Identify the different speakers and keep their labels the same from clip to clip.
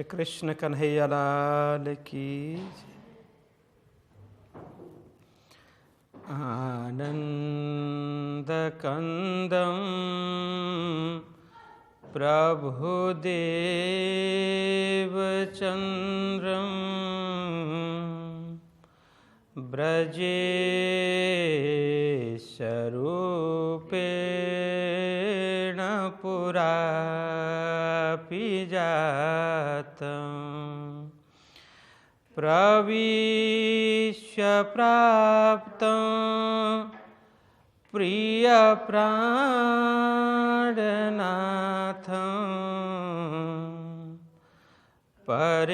Speaker 1: श्री कृष्ण कन्हैया लाल की आनंद कंदम प्रभुदेव चंद्रम ब्रजेशरूपेण पुरापि जातं प्रविश्य प्राप्तं प्रियप्राणनाथं परेशपूर्णं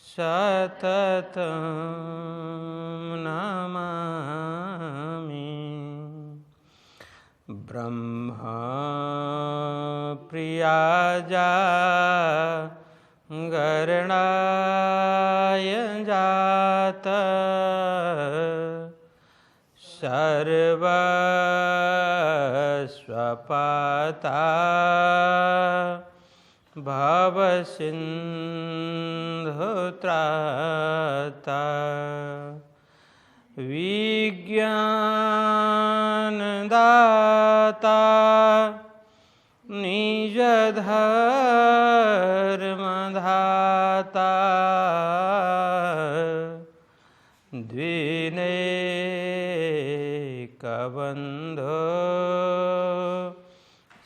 Speaker 1: सततं नमामि। ब्रह्मा प्रियाजा गरणाय जात सर्वस्वपाता भवसिन्धुत्राता विज्ञानदाता निजधर्मधाता द्विनेकबन्धो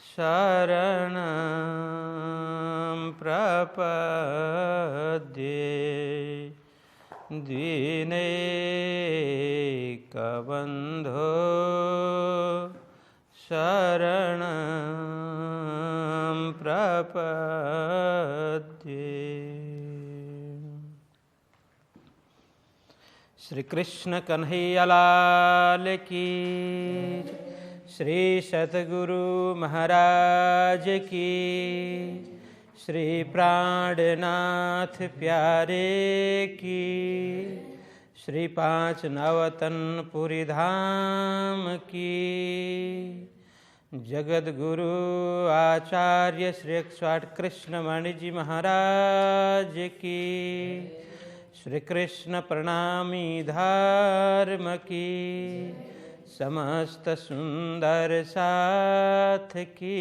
Speaker 1: शरणं प्रपद्ये द्विनेकबन्धो शरणं प्रपद्ये। श्री कृष्ण कन्हैया लाल की, श्री सतगुरु महाराज की, श्री प्राणनाथ प्यारे की, श्री पांच नवतन पुरी धाम की, जगत गुरु आचार्य श्री 108 कृष्णमणि जी महाराज की, श्री कृष्ण प्रणामी धर्म की, समस्त सुंदर साथ की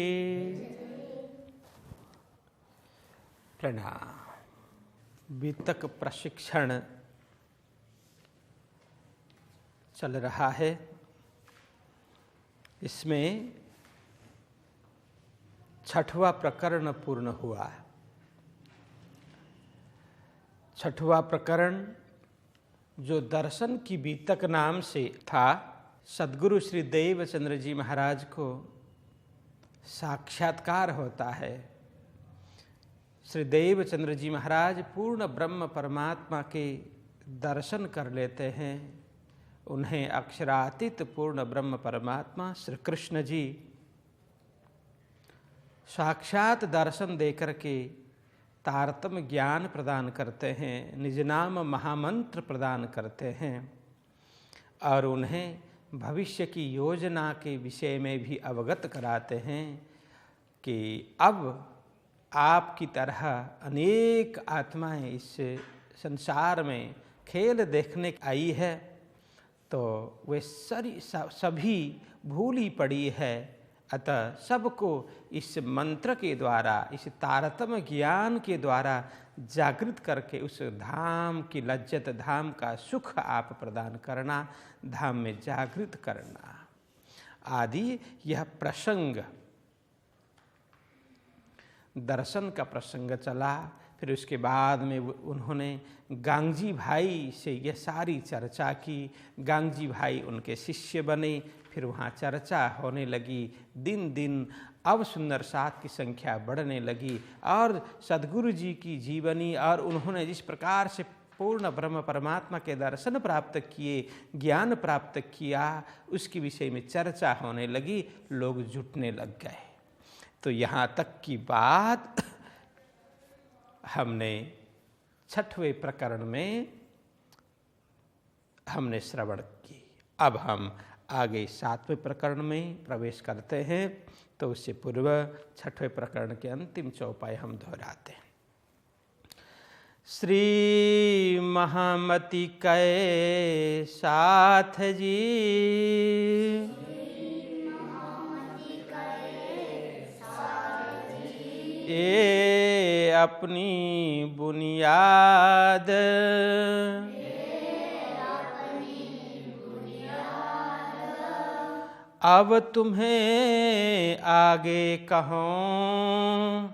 Speaker 1: प्रणाम। बीतक प्रशिक्षण चल रहा है। इसमें 6वां प्रकरण पूर्ण हुआ। 6वां प्रकरण जो दर्शन की बीतक नाम से था, सद्गुरु श्री देवचंद्र जी महाराज को साक्षात्कार होता है। श्री देवचंद्र जी महाराज पूर्ण ब्रह्म परमात्मा के दर्शन कर लेते हैं। उन्हें अक्षरातीत पूर्ण ब्रह्म परमात्मा श्री कृष्ण जी साक्षात दर्शन देकर के तारतम्य ज्ञान प्रदान करते हैं, निज नाम महामंत्र प्रदान करते हैं और उन्हें भविष्य की योजना के विषय में भी अवगत कराते हैं कि अब आपकी तरह अनेक आत्माएं इस संसार में खेल देखने आई है, तो वे सभी भूली पड़ी है। अतः सबको इस मंत्र के द्वारा, इस तारतम्य ज्ञान के द्वारा जागृत करके उस धाम की लज्जत, धाम का सुख आप प्रदान करना, धाम में जागृत करना आदि यह प्रसंग, दर्शन का प्रसंग चला। फिर उसके बाद में उन्होंने गांगजी भाई से यह सारी चर्चा की। गांगजी भाई उनके शिष्य बने। फिर वहाँ चर्चा होने लगी। दिन दिन अब सुंदर साथ की संख्या बढ़ने लगी और सद्गुरु जी की जीवनी और उन्होंने जिस प्रकार से पूर्ण ब्रह्म परमात्मा के दर्शन प्राप्त किए, ज्ञान प्राप्त किया, उसके विषय में चर्चा होने लगी। लोग जुटने लग गए। तो यहाँ तक की बात हमने 6वें प्रकरण में हमने श्रवण की। अब हम आगे 7वें प्रकरण में प्रवेश करते हैं, तो उससे पूर्व 6वें प्रकरण के अंतिम चौपाई हम दोहराते हैं। श्री महामति कै साथ जी, ये अपनी बुनियाद, अब तुम्हें आगे कहूँ,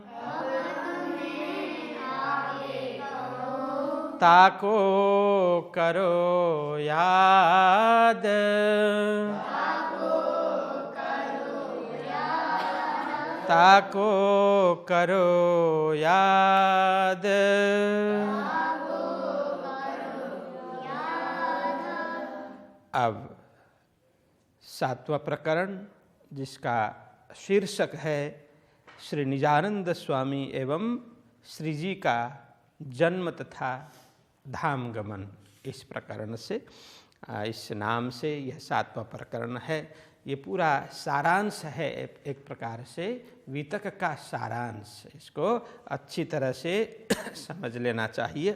Speaker 1: ताको करो याद, ताको करो याद। अब 7वां प्रकरण, जिसका शीर्षक है श्री निजानंद स्वामी एवं श्री जी का जन्म तथा धाम गमन, इस प्रकरण से, इस नाम से यह 7वां प्रकरण है। ये पूरा सारांश है, एक प्रकार से वितक का सारांश, इसको अच्छी तरह से समझ लेना चाहिए।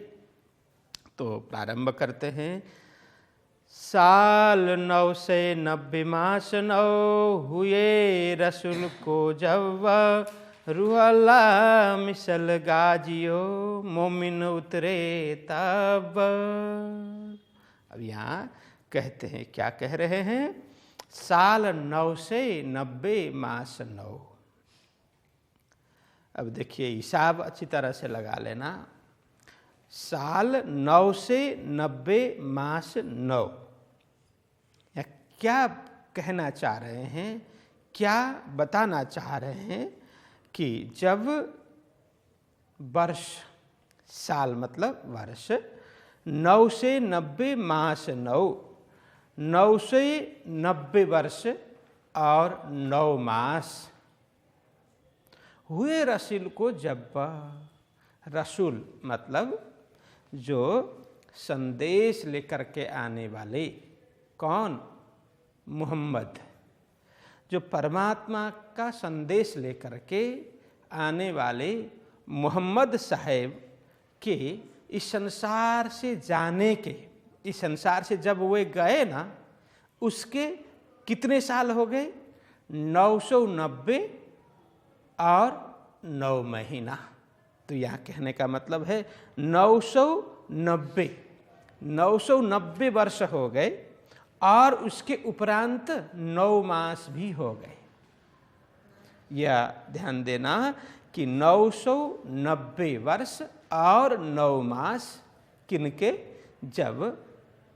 Speaker 1: तो प्रारंभ करते हैं। साल 990 मास 9 हुए रसूल को जब, रूह अल्लाह मिसल गाजियो मोमिन उतरे तब। अब यहाँ कहते हैं, क्या कह रहे हैं? साल 990 मास 9। अब देखिए हिसाब अच्छी तरह से लगा लेना। साल 990 मास 9, क्या कहना चाह रहे हैं, क्या बताना चाह रहे हैं कि जब वर्ष, साल मतलब वर्ष, 9 से 90 मास 9, 9 से 90 वर्ष और 9 मास हुए रसूल को जब। रसूल मतलब जो संदेश लेकर के आने वाले, कौन? मोहम्मद, जो परमात्मा का संदेश लेकर के आने वाले मोहम्मद साहेब के इस संसार से जाने के, इस संसार से जब वे गए ना, उसके कितने साल हो गए? 990 और 9 महीना। तो यहाँ कहने का मतलब है 990 वर्ष हो गए और उसके उपरांत 9 मास भी हो गए। यह ध्यान देना कि 990 वर्ष और 9 मास किनके? जब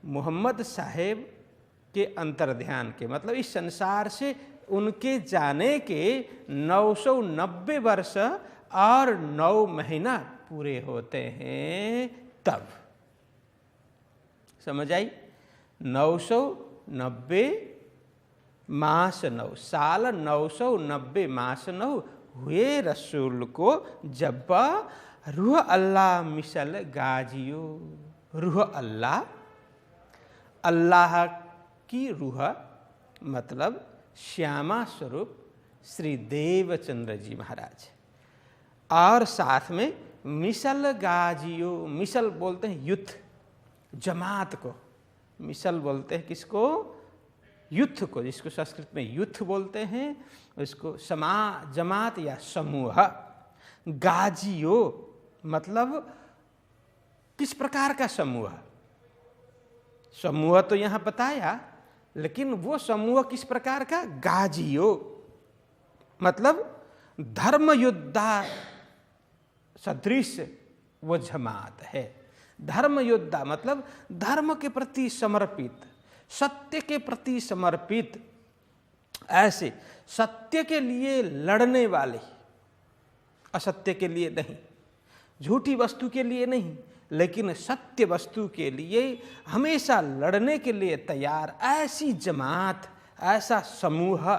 Speaker 1: मोहम्मद साहेब के अंतर्ध्यान के, मतलब इस संसार से उनके जाने के 990 वर्ष और 9 महीना पूरे होते हैं तब। समझ आई? 990 मास 9, साल 990 मास 9 हुए रसूल को जब, रूह अल्लाह मिसल गाजियो। रूह अल्लाह, अल्लाह की रूह मतलब श्यामा स्वरूप श्री देवचंद्र जी महाराज, और साथ में मिसल गाजियो। मिसल बोलते हैं युद्ध, जमात को मिसल बोलते हैं। किसको? युद्ध को, जिसको संस्कृत में युद्ध बोलते हैं, उसको जमात या समूह। गाजियो मतलब किस प्रकार का समूह? समूह तो यहाँ बताया, लेकिन वो समूह किस प्रकार का? गाजियो मतलब धर्म योद्धा सदृश वो जमात है। धर्म योद्धा मतलब धर्म के प्रति समर्पित, सत्य के प्रति समर्पित, ऐसे सत्य के लिए लड़ने वाले, असत्य के लिए नहीं, झूठी वस्तु के लिए नहीं, लेकिन सत्य वस्तु के लिए हमेशा लड़ने के लिए तैयार ऐसी जमात, ऐसा समूह।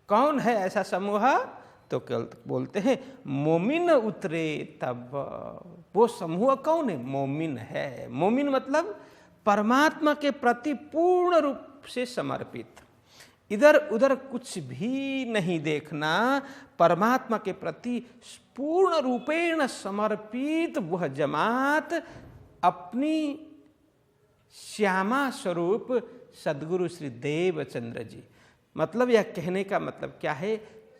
Speaker 1: कौन है ऐसा समूह? तो बोलते हैं मोमिन उतरे तब। वो समूह कौन है? मोमिन है। मोमिन मतलब परमात्मा के प्रति पूर्ण रूप से समर्पित, इधर उधर कुछ भी नहीं देखना, परमात्मा के प्रति पूर्ण रूपेण समर्पित वह जमात अपनी श्यामा स्वरूप सद्गुरु श्री देवचंद्र जी, मतलब यह कहने का मतलब क्या है,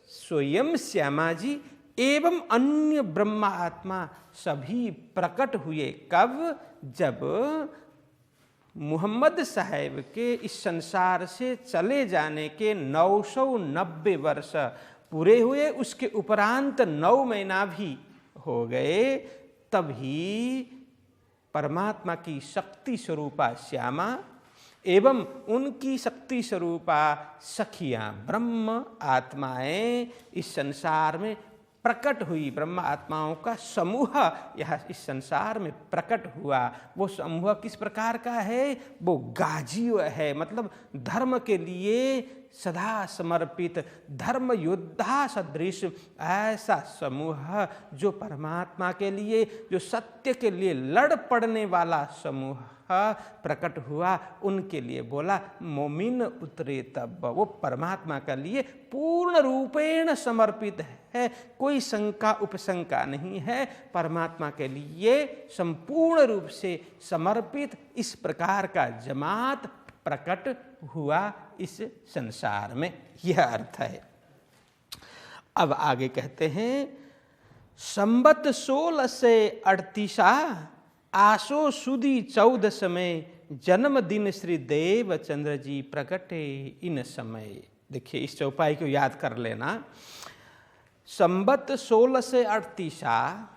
Speaker 1: स्वयं श्यामा जी एवं अन्य ब्रह्मा आत्मा सभी प्रकट हुए। कब? जब मोहम्मद साहेब के इस संसार से चले जाने के 990 वर्ष पूरे हुए, उसके उपरांत 9 महीना भी हो गए, तभी परमात्मा की शक्ति स्वरूपा श्यामा एवं उनकी शक्ति स्वरूपा सखियां ब्रह्म आत्माएं इस संसार में प्रकट हुई। ब्रह्म आत्माओं का समूह यह इस संसार में प्रकट हुआ। वो समूह किस प्रकार का है? वो गाजी है, मतलब धर्म के लिए सदा समर्पित, धर्म योद्धा सदृश ऐसा समूह जो परमात्मा के लिए, जो सत्य के लिए लड़ पड़ने वाला समूह प्रकट हुआ। उनके लिए बोला मोमिन उतरे तब, वो परमात्मा के लिए पूर्ण रूपेण समर्पित है, कोई शंका उपशंका नहीं है, परमात्मा के लिए संपूर्ण रूप से समर्पित इस प्रकार का जमात प्रकट हुआ इस संसार में, यह अर्थ है। अब आगे कहते हैं, संबत 1638 आसो सुदी 14 में जन्मदिन श्री देवचंद्र जी प्रकटे इन समय। देखिए इस चौपाई को याद कर लेना। संबत 1638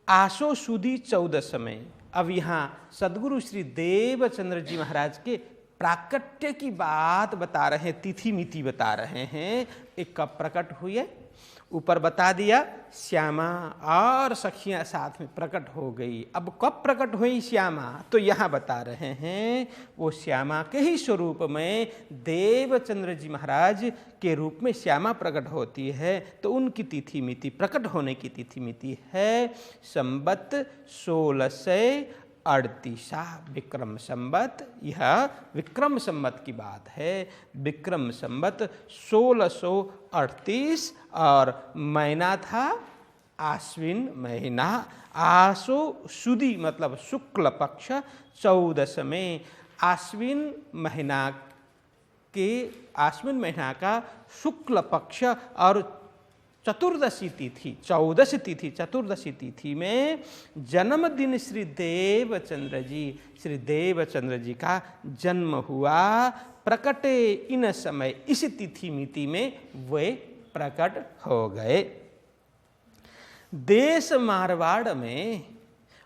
Speaker 1: आसो सुदी 14 में। अब यहाँ सद्गुरु श्री देवचंद्र जी महाराज के प्राकट्य की बात बता रहे हैं, तिथि मिति बता रहे हैं। एक कब प्रकट हुए, ऊपर बता दिया श्यामा और सखियां साथ में प्रकट हो गई। अब कब प्रकट हुई श्यामा, तो यहाँ बता रहे हैं वो श्यामा के ही स्वरूप में देवचंद्र जी महाराज के रूप में श्यामा प्रकट होती है। तो उनकी तिथि मिति, प्रकट होने की तिथि मिति है संबत 1638 विक्रम संबत। यह विक्रम संबत की बात है। विक्रम संबत 1638 और महीना था आश्विन महीना। आसो सुदी मतलब शुक्ल पक्ष 14 में। आश्विन महीना का शुक्ल पक्ष और चतुर्दशी तिथि, 14 तिथि चतुर्दशी तिथि में जन्मदिन श्री देवचंद्र जी का जन्म हुआ। प्रकटे इन समय, इस तिथि मिति में वे प्रकट हो गए। देश मारवाड़ में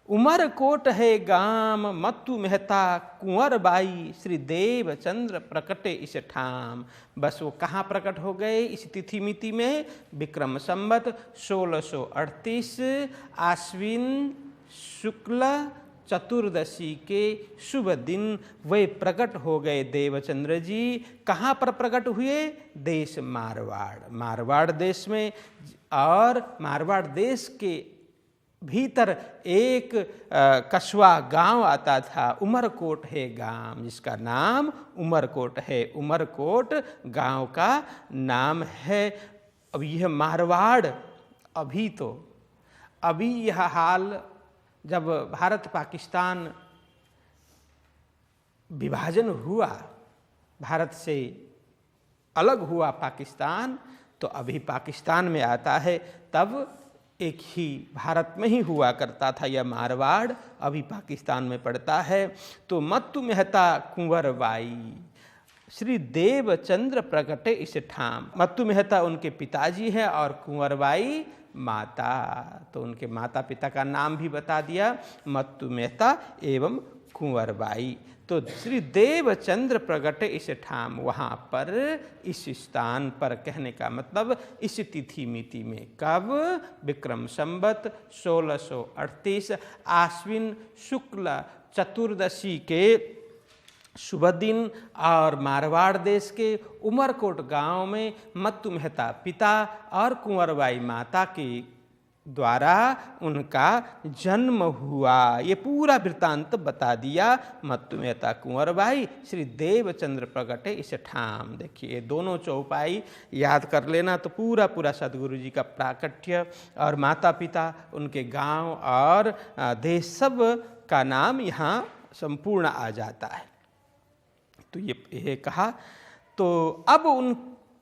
Speaker 1: उमरकोट है गाम, मत्तु मेहता कुंवर बाई श्री देवचंद्र प्रकटे इस ठाम। बस वो कहाँ प्रकट हो गए इस तिथि मिति में? विक्रम संबत 1638 आश्विन शुक्ल चतुर्दशी के शुभ दिन वे प्रकट हो गए देवचंद्र जी। कहाँ पर प्रकट हुए? देश मारवाड़, मारवाड़ देश में। और मारवाड़ देश के भीतर एक कस्बा गांव आता था, उमरकोट है गांव, जिसका नाम उमरकोट है। उमरकोट गांव का नाम है। अब यह मारवाड़, अभी यह हाल जब भारत पाकिस्तान विभाजन हुआ, भारत से अलग हुआ पाकिस्तान, तो अभी पाकिस्तान में आता है। तब एक ही भारत में ही हुआ करता था यह मारवाड़, अभी पाकिस्तान में पड़ता है। तो मत्तु मेहता कुंवर बाई श्री देवचंद्र प्रकटे इस ठाम। मत्तु मेहता उनके पिताजी हैं और कुंवर बाई माता। तो उनके माता पिता का नाम भी बता दिया, मत्तु मेहता एवं कुंवर बाई। तो श्री देवचंद्र प्रगटे इस ठाम, वहाँ पर इस स्थान पर, कहने का मतलब इस तिथि मिति में। कब? विक्रम संबत 1638 आश्विन शुक्ल चतुर्दशी के शुभ दिन। और मारवाड़ देश के उमरकोट गांव में मत्तु मेहता पिता और कुंवरबाई माता के द्वारा उनका जन्म हुआ। ये पूरा वृत्तांत बता दिया। मत्तुमेता कुंवर भाई श्री देवचंद्र प्रगटे इस ठाम। देखिए दोनों चौपाई याद कर लेना तो पूरा पूरा सदगुरु जी का प्राकट्य और माता पिता, उनके गांव और देश सब का नाम यहाँ संपूर्ण आ जाता है। तो ये कहा। तो अब उन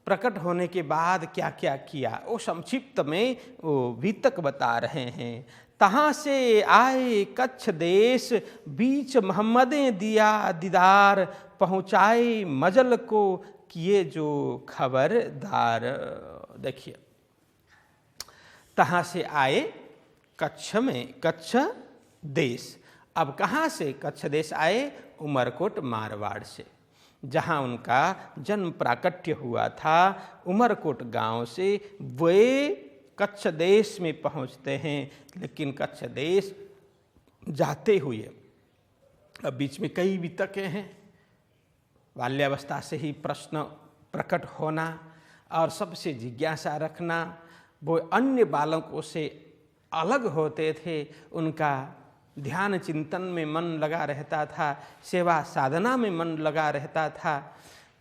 Speaker 1: प्रकट होने के बाद क्या क्या किया वो संक्षिप्त में वो वितक बता रहे हैं। तहाँ से आए कच्छ देश, बीच मोहम्मदें दिया दीदार, पहुँचाए मजल को किए जो खबरदार। देखिए तहाँ से आए कच्छ में, कच्छ देश। अब कहाँ से कच्छ देश आए? उमरकोट मारवाड़ से, जहाँ उनका जन्म प्राकट्य हुआ था। उमरकोट गांव से वे कच्छ देश में पहुँचते हैं। लेकिन कच्छ देश जाते हुए अब बीच में कई वितकें हैं। बाल्यावस्था से ही प्रश्न प्रकट होना और सबसे जिज्ञासा रखना, वो अन्य बालकों से अलग होते थे। उनका ध्यान चिंतन में मन लगा रहता था, सेवा साधना में मन लगा रहता था।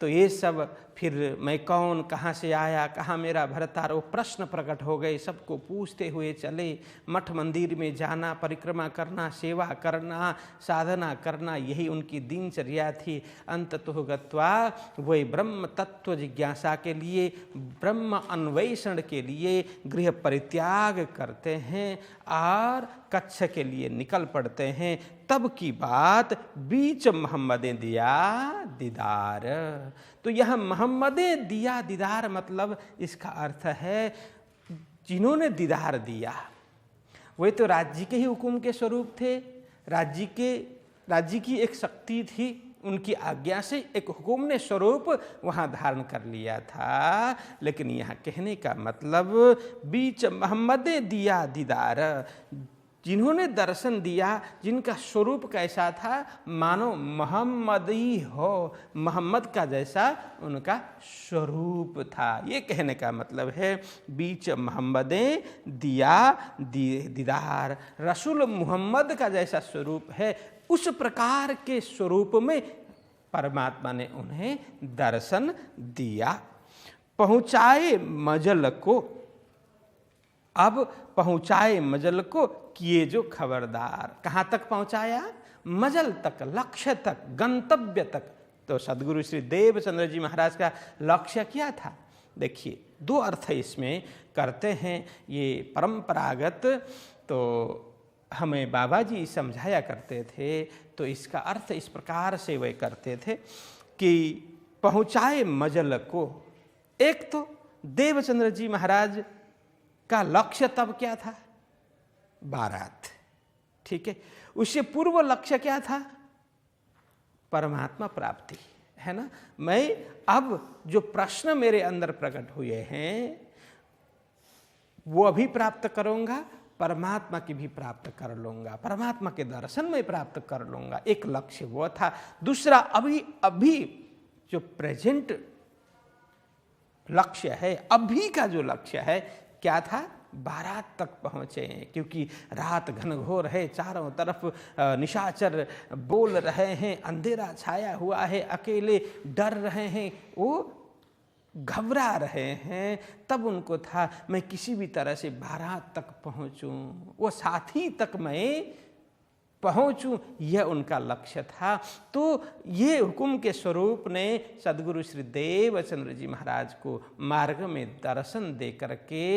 Speaker 1: तो ये सब फिर मैं कौन, कहाँ से आया, कहाँ मेरा भरतार, वो प्रश्न प्रकट हो गए। सबको पूछते हुए चले। मठ मंदिर में जाना, परिक्रमा करना, सेवा करना, साधना करना, यही उनकी दिनचर्या थी। अंततः गत्वा वही ब्रह्म तत्व जिज्ञासा के लिए, ब्रह्म अन्वेषण के लिए गृह परित्याग करते हैं और कच्छ के लिए निकल पड़ते हैं। तब की बात, बीच मोहम्मदें दिया दीदार। तो यह मोहम्मदें दिया दीदार मतलब इसका अर्थ है जिन्होंने दीदार दिया वे तो राज्य के ही हुक्म के स्वरूप थे। राज्य की एक शक्ति थी, उनकी आज्ञा से एक हुक्म ने स्वरूप वहाँ धारण कर लिया था। लेकिन यहाँ कहने का मतलब बीच मोहम्मदें दिया दीदार, जिन्होंने दर्शन दिया, जिनका स्वरूप कैसा था, मानो मोहम्मदी हो, मोहम्मद का जैसा उनका स्वरूप था। ये कहने का मतलब है बीच मोहम्मदें दिया दीदार, रसूल मोहम्मद का जैसा स्वरूप है उस प्रकार के स्वरूप में परमात्मा ने उन्हें दर्शन दिया। पहुँचाए मजल को, अब पहुँचाए मजल को किए जो खबरदार। कहाँ तक पहुँचाया? मजल तक, लक्ष्य तक, गंतव्य तक। तो सद्गुरु श्री देवचंद्र जी महाराज का लक्ष्य क्या था? देखिए दो अर्थ इसमें करते हैं। ये परंपरागत तो हमें बाबा जी समझाया करते थे। तो इसका अर्थ इस प्रकार से वे करते थे कि पहुँचाए मजल को। एक तो देवचंद्र जी महाराज का लक्ष्य तब क्या था? बारात। ठीक है, उससे पूर्व लक्ष्य क्या था? परमात्मा प्राप्ति, है ना। मैं अब जो प्रश्न मेरे अंदर प्रकट हुए हैं वो अभी प्राप्त करूंगा, परमात्मा की भी प्राप्त कर लूंगा, परमात्मा के दर्शन में प्राप्त कर लूंगा। एक लक्ष्य वो था। दूसरा अभी जो प्रेजेंट लक्ष्य है, अभी का जो लक्ष्य है क्या था? बारात तक पहुँचे, क्योंकि रात घनघोर है, चारों तरफ निशाचर बोल रहे हैं, अंधेरा छाया हुआ है, अकेले डर रहे हैं, वो घबरा रहे हैं। तब उनको था मैं किसी भी तरह से बारात तक पहुँचूं, वो साथी तक मैं पहुँचूं, यह उनका लक्ष्य था। तो ये हुक्म के स्वरूप ने सद्गुरु श्री देवचंद्र जी महाराज को मार्ग में दर्शन दे करके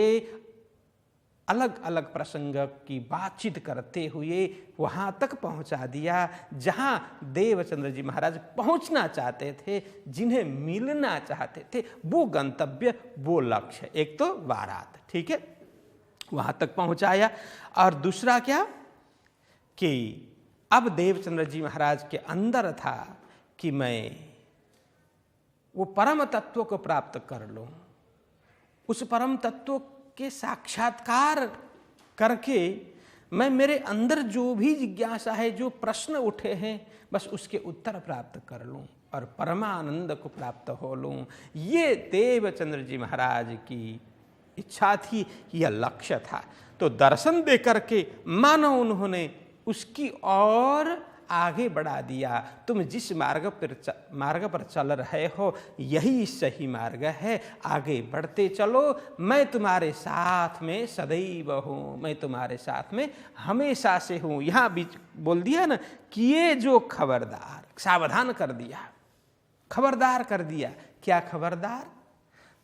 Speaker 1: अलग अलग प्रसंग की बातचीत करते हुए वहाँ तक पहुँचा दिया जहाँ देवचंद्र जी महाराज पहुँचना चाहते थे, जिन्हें मिलना चाहते थे, वो गंतव्य, वो लक्ष्य। एक तो बारात, ठीक है, वहाँ तक पहुँचाया। और दूसरा क्या कि अब देवचंद्र जी महाराज के अंदर था कि मैं वो परम तत्व को प्राप्त कर लूँ, उस परम तत्व के साक्षात्कार करके मैं मेरे अंदर जो भी जिज्ञासा है, जो प्रश्न उठे हैं, बस उसके उत्तर प्राप्त कर लूं और परमानंद को प्राप्त हो लूं। ये देवचंद्र जी महाराज की इच्छा थी, यह लक्ष्य था। तो दर्शन दे करके मानो उन्होंने उसकी और आगे बढ़ा दिया। तुम जिस मार्ग पर चल रहे हो यही सही मार्ग है, आगे बढ़ते चलो, मैं तुम्हारे साथ में सदैव हूँ, मैं तुम्हारे साथ में हमेशा से हूँ। यहाँ बीच बोल दिया ना कि ये जो खबरदार, सावधान कर दिया, खबरदार कर दिया। क्या खबरदार?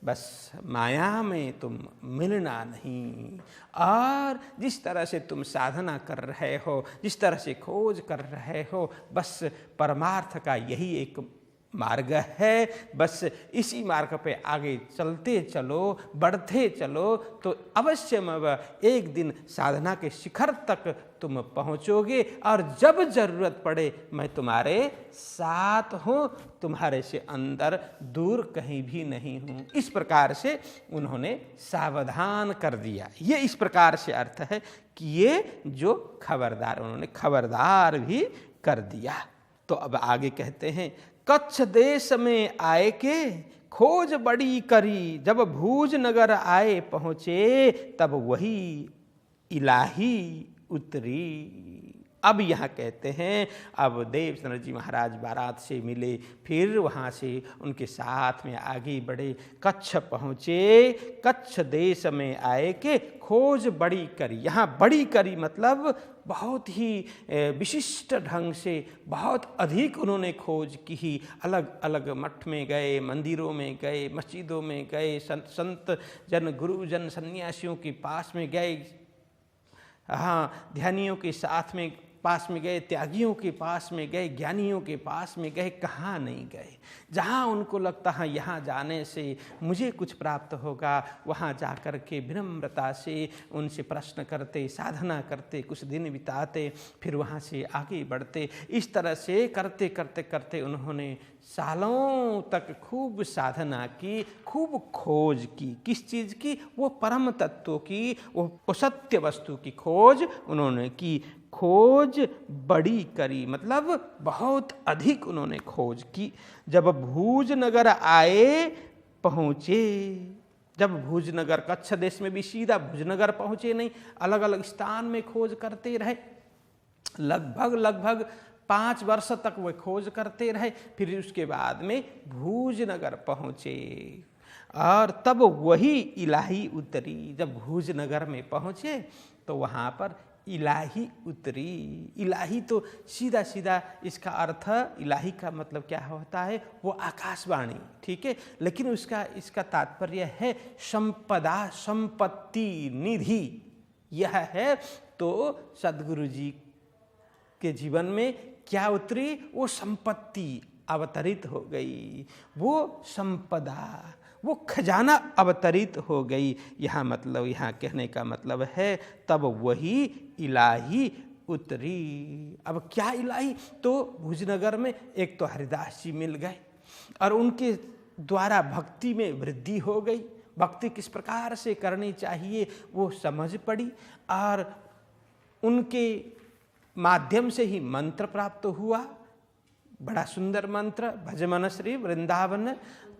Speaker 1: बस माया में तुम मिलना नहीं। और जिस तरह से तुम साधना कर रहे हो, जिस तरह से खोज कर रहे हो, बस परमार्थ का यही एक मार्ग है। बस इसी मार्ग पे आगे चलते चलो, बढ़ते चलो, तो अवश्य एक दिन साधना के शिखर तक तुम पहुँचोगे। और जब जरूरत पड़े मैं तुम्हारे साथ हूँ, तुम्हारे से अंदर दूर कहीं भी नहीं हूँ। इस प्रकार से उन्होंने सावधान कर दिया। ये इस प्रकार से अर्थ है कि ये जो खबरदार, उन्होंने खबरदार भी कर दिया। तो अब आगे कहते हैं, कच्छ देश में आए के खोज बड़ी करी, जब भूज नगर आए पहुँचे तब वही इलाही उतरी। अब यहाँ कहते हैं, अब देवचंद्र जी महाराज बारात से मिले, फिर वहाँ से उनके साथ में आगे बढ़े, कच्छ पहुँचे, कच्छ देश में आए के खोज बड़ी करी। यहाँ बड़ी करी मतलब बहुत ही विशिष्ट ढंग से, बहुत अधिक उन्होंने खोज की। अलग अलग मठ में गए, मंदिरों में गए, मस्जिदों में गए, संत जन, गुरुजन, सन्यासियों के पास में गए, हाँ, ध्यानियों के साथ में पास में गए, त्यागियों के पास में गए, ज्ञानियों के पास में गए, कहाँ नहीं गए। जहाँ उनको लगता है यहाँ जाने से मुझे कुछ प्राप्त होगा, वहाँ जा कर के विनम्रता से उनसे प्रश्न करते, साधना करते, कुछ दिन बिताते, फिर वहाँ से आगे बढ़ते। इस तरह से करते करते करते उन्होंने सालों तक खूब साधना की, खूब खोज की। किस चीज़ की? वो परम तत्व की, वो सत्य वस्तु की खोज उन्होंने की। खोज बड़ी करी मतलब बहुत अधिक उन्होंने खोज की। जब भूजनगर आए पहुँचे, जब भूजनगर, कच्छ देश में भी सीधा भूजनगर पहुँचे नहीं, अलग अलग स्थान में खोज करते रहे। लगभग 5 वर्ष तक वे खोज करते रहे। फिर उसके बाद में भूजनगर पहुँचे और तब वही इलाही उतरी। जब भूजनगर में पहुँचे तो वहाँ पर इलाही उतरी। इलाही तो सीधा सीधा इसका अर्थ, इलाही का मतलब क्या होता है? वो आकाशवाणी, ठीक है। लेकिन इसका तात्पर्य है संपदा, संपत्ति, निधि। यह है तो सद्गुरु जी के जीवन में क्या उतरी? वो संपत्ति अवतरित हो गई, वो संपदा, वो खजाना अवतरित हो गई। यहाँ मतलब, यहाँ कहने का मतलब है तब वही इलाही उतरी। अब क्या इलाही? तो भुजनगर में एक तो हरिदास जी मिल गए और उनके द्वारा भक्ति में वृद्धि हो गई। भक्ति किस प्रकार से करनी चाहिए वो समझ पड़ी और उनके माध्यम से ही मंत्र प्राप्त हुआ, बड़ा सुंदर मंत्र, भज मन श्री वृंदावन।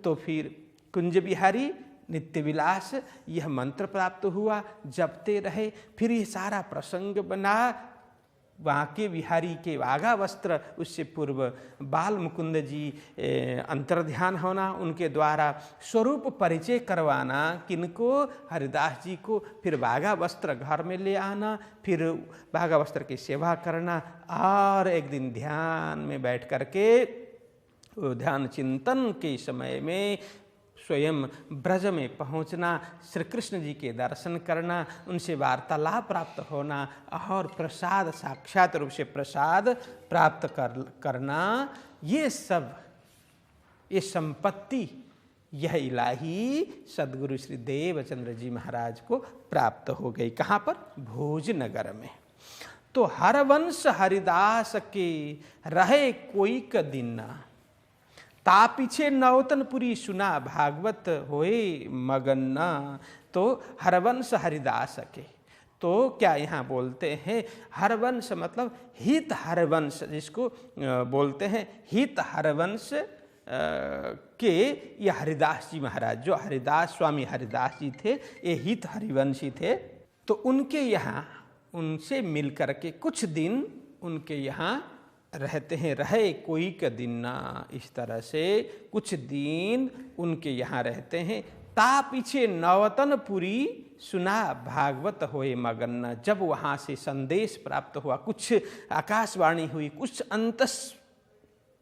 Speaker 1: तो फिर कुंज बिहारी नित्य विलास, यह मंत्र प्राप्त हुआ, जपते रहे। फिर ये सारा प्रसंग बना वहाँ के बिहारी के वाघा वस्त्र, उससे पूर्व बाल मुकुंद जी अंतर्ध्यान होना, उनके द्वारा स्वरूप परिचय करवाना किनको? हरिदास जी को। फिर वाघा वस्त्र घर में ले आना, फिर वाघा वस्त्र की सेवा करना और एक दिन ध्यान में बैठ करके ध्यान चिंतन के समय में स्वयं ब्रज में पहुंचना, श्री कृष्ण जी के दर्शन करना, उनसे वार्तालाप प्राप्त होना और प्रसाद, साक्षात रूप से प्रसाद प्राप्त करना, ये सब, ये संपत्ति, यह इलाही सद्गुरु श्री देवचंद्र जी महाराज को प्राप्त हो गई। कहाँ पर? भोजनगर में। तो हरवंश हरिदास के रहे कोई क दिन, ता पीछे नौतनपुरी सुना भागवत होए मगन्ना। तो हरवंश हरिदास के, तो क्या यहाँ बोलते हैं? हरवंश मतलब हित हरवंश, जिसको बोलते हैं हित हरवंश के ये हरिदास जी महाराज, जो हरिदास, स्वामी हरिदास जी थे, ये हित हरिवंशी थे। तो उनके यहाँ उनसे मिल कर के कुछ दिन उनके यहाँ रहते हैं। रहे कोई का दिन ना, इस तरह से कुछ दिन उनके यहाँ रहते हैं। ता पीछे नवतनपुरी सुना भागवत होए मगन। जब वहाँ से संदेश प्राप्त हुआ, कुछ आकाशवाणी हुई, कुछ अंतस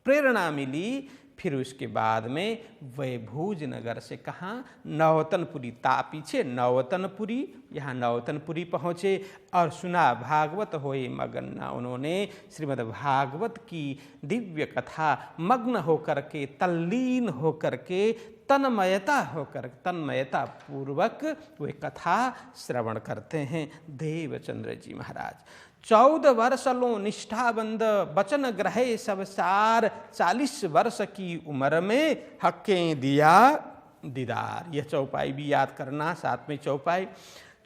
Speaker 1: प्रेरणा मिली, फिर उसके बाद में वैभूज नगर से कहाँ, नवतनपुरी, ता पीछे नवतनपुरी, यहाँ नवतनपुरी पहुँचे और सुना भागवत होए मगन। उन्होंने श्रीमद् भागवत की दिव्य कथा मग्न होकर के, तल्लीन होकर के, तन्मयता पूर्वक वे कथा श्रवण करते हैं। देवचंद्र जी महाराज 14 वर्षों निष्ठाबंद बचन ग्रहे सब सार, 40 वर्ष की उम्र में हक्कें दिया दीदार। यह चौपाई भी याद करना, साथ में चौपाई।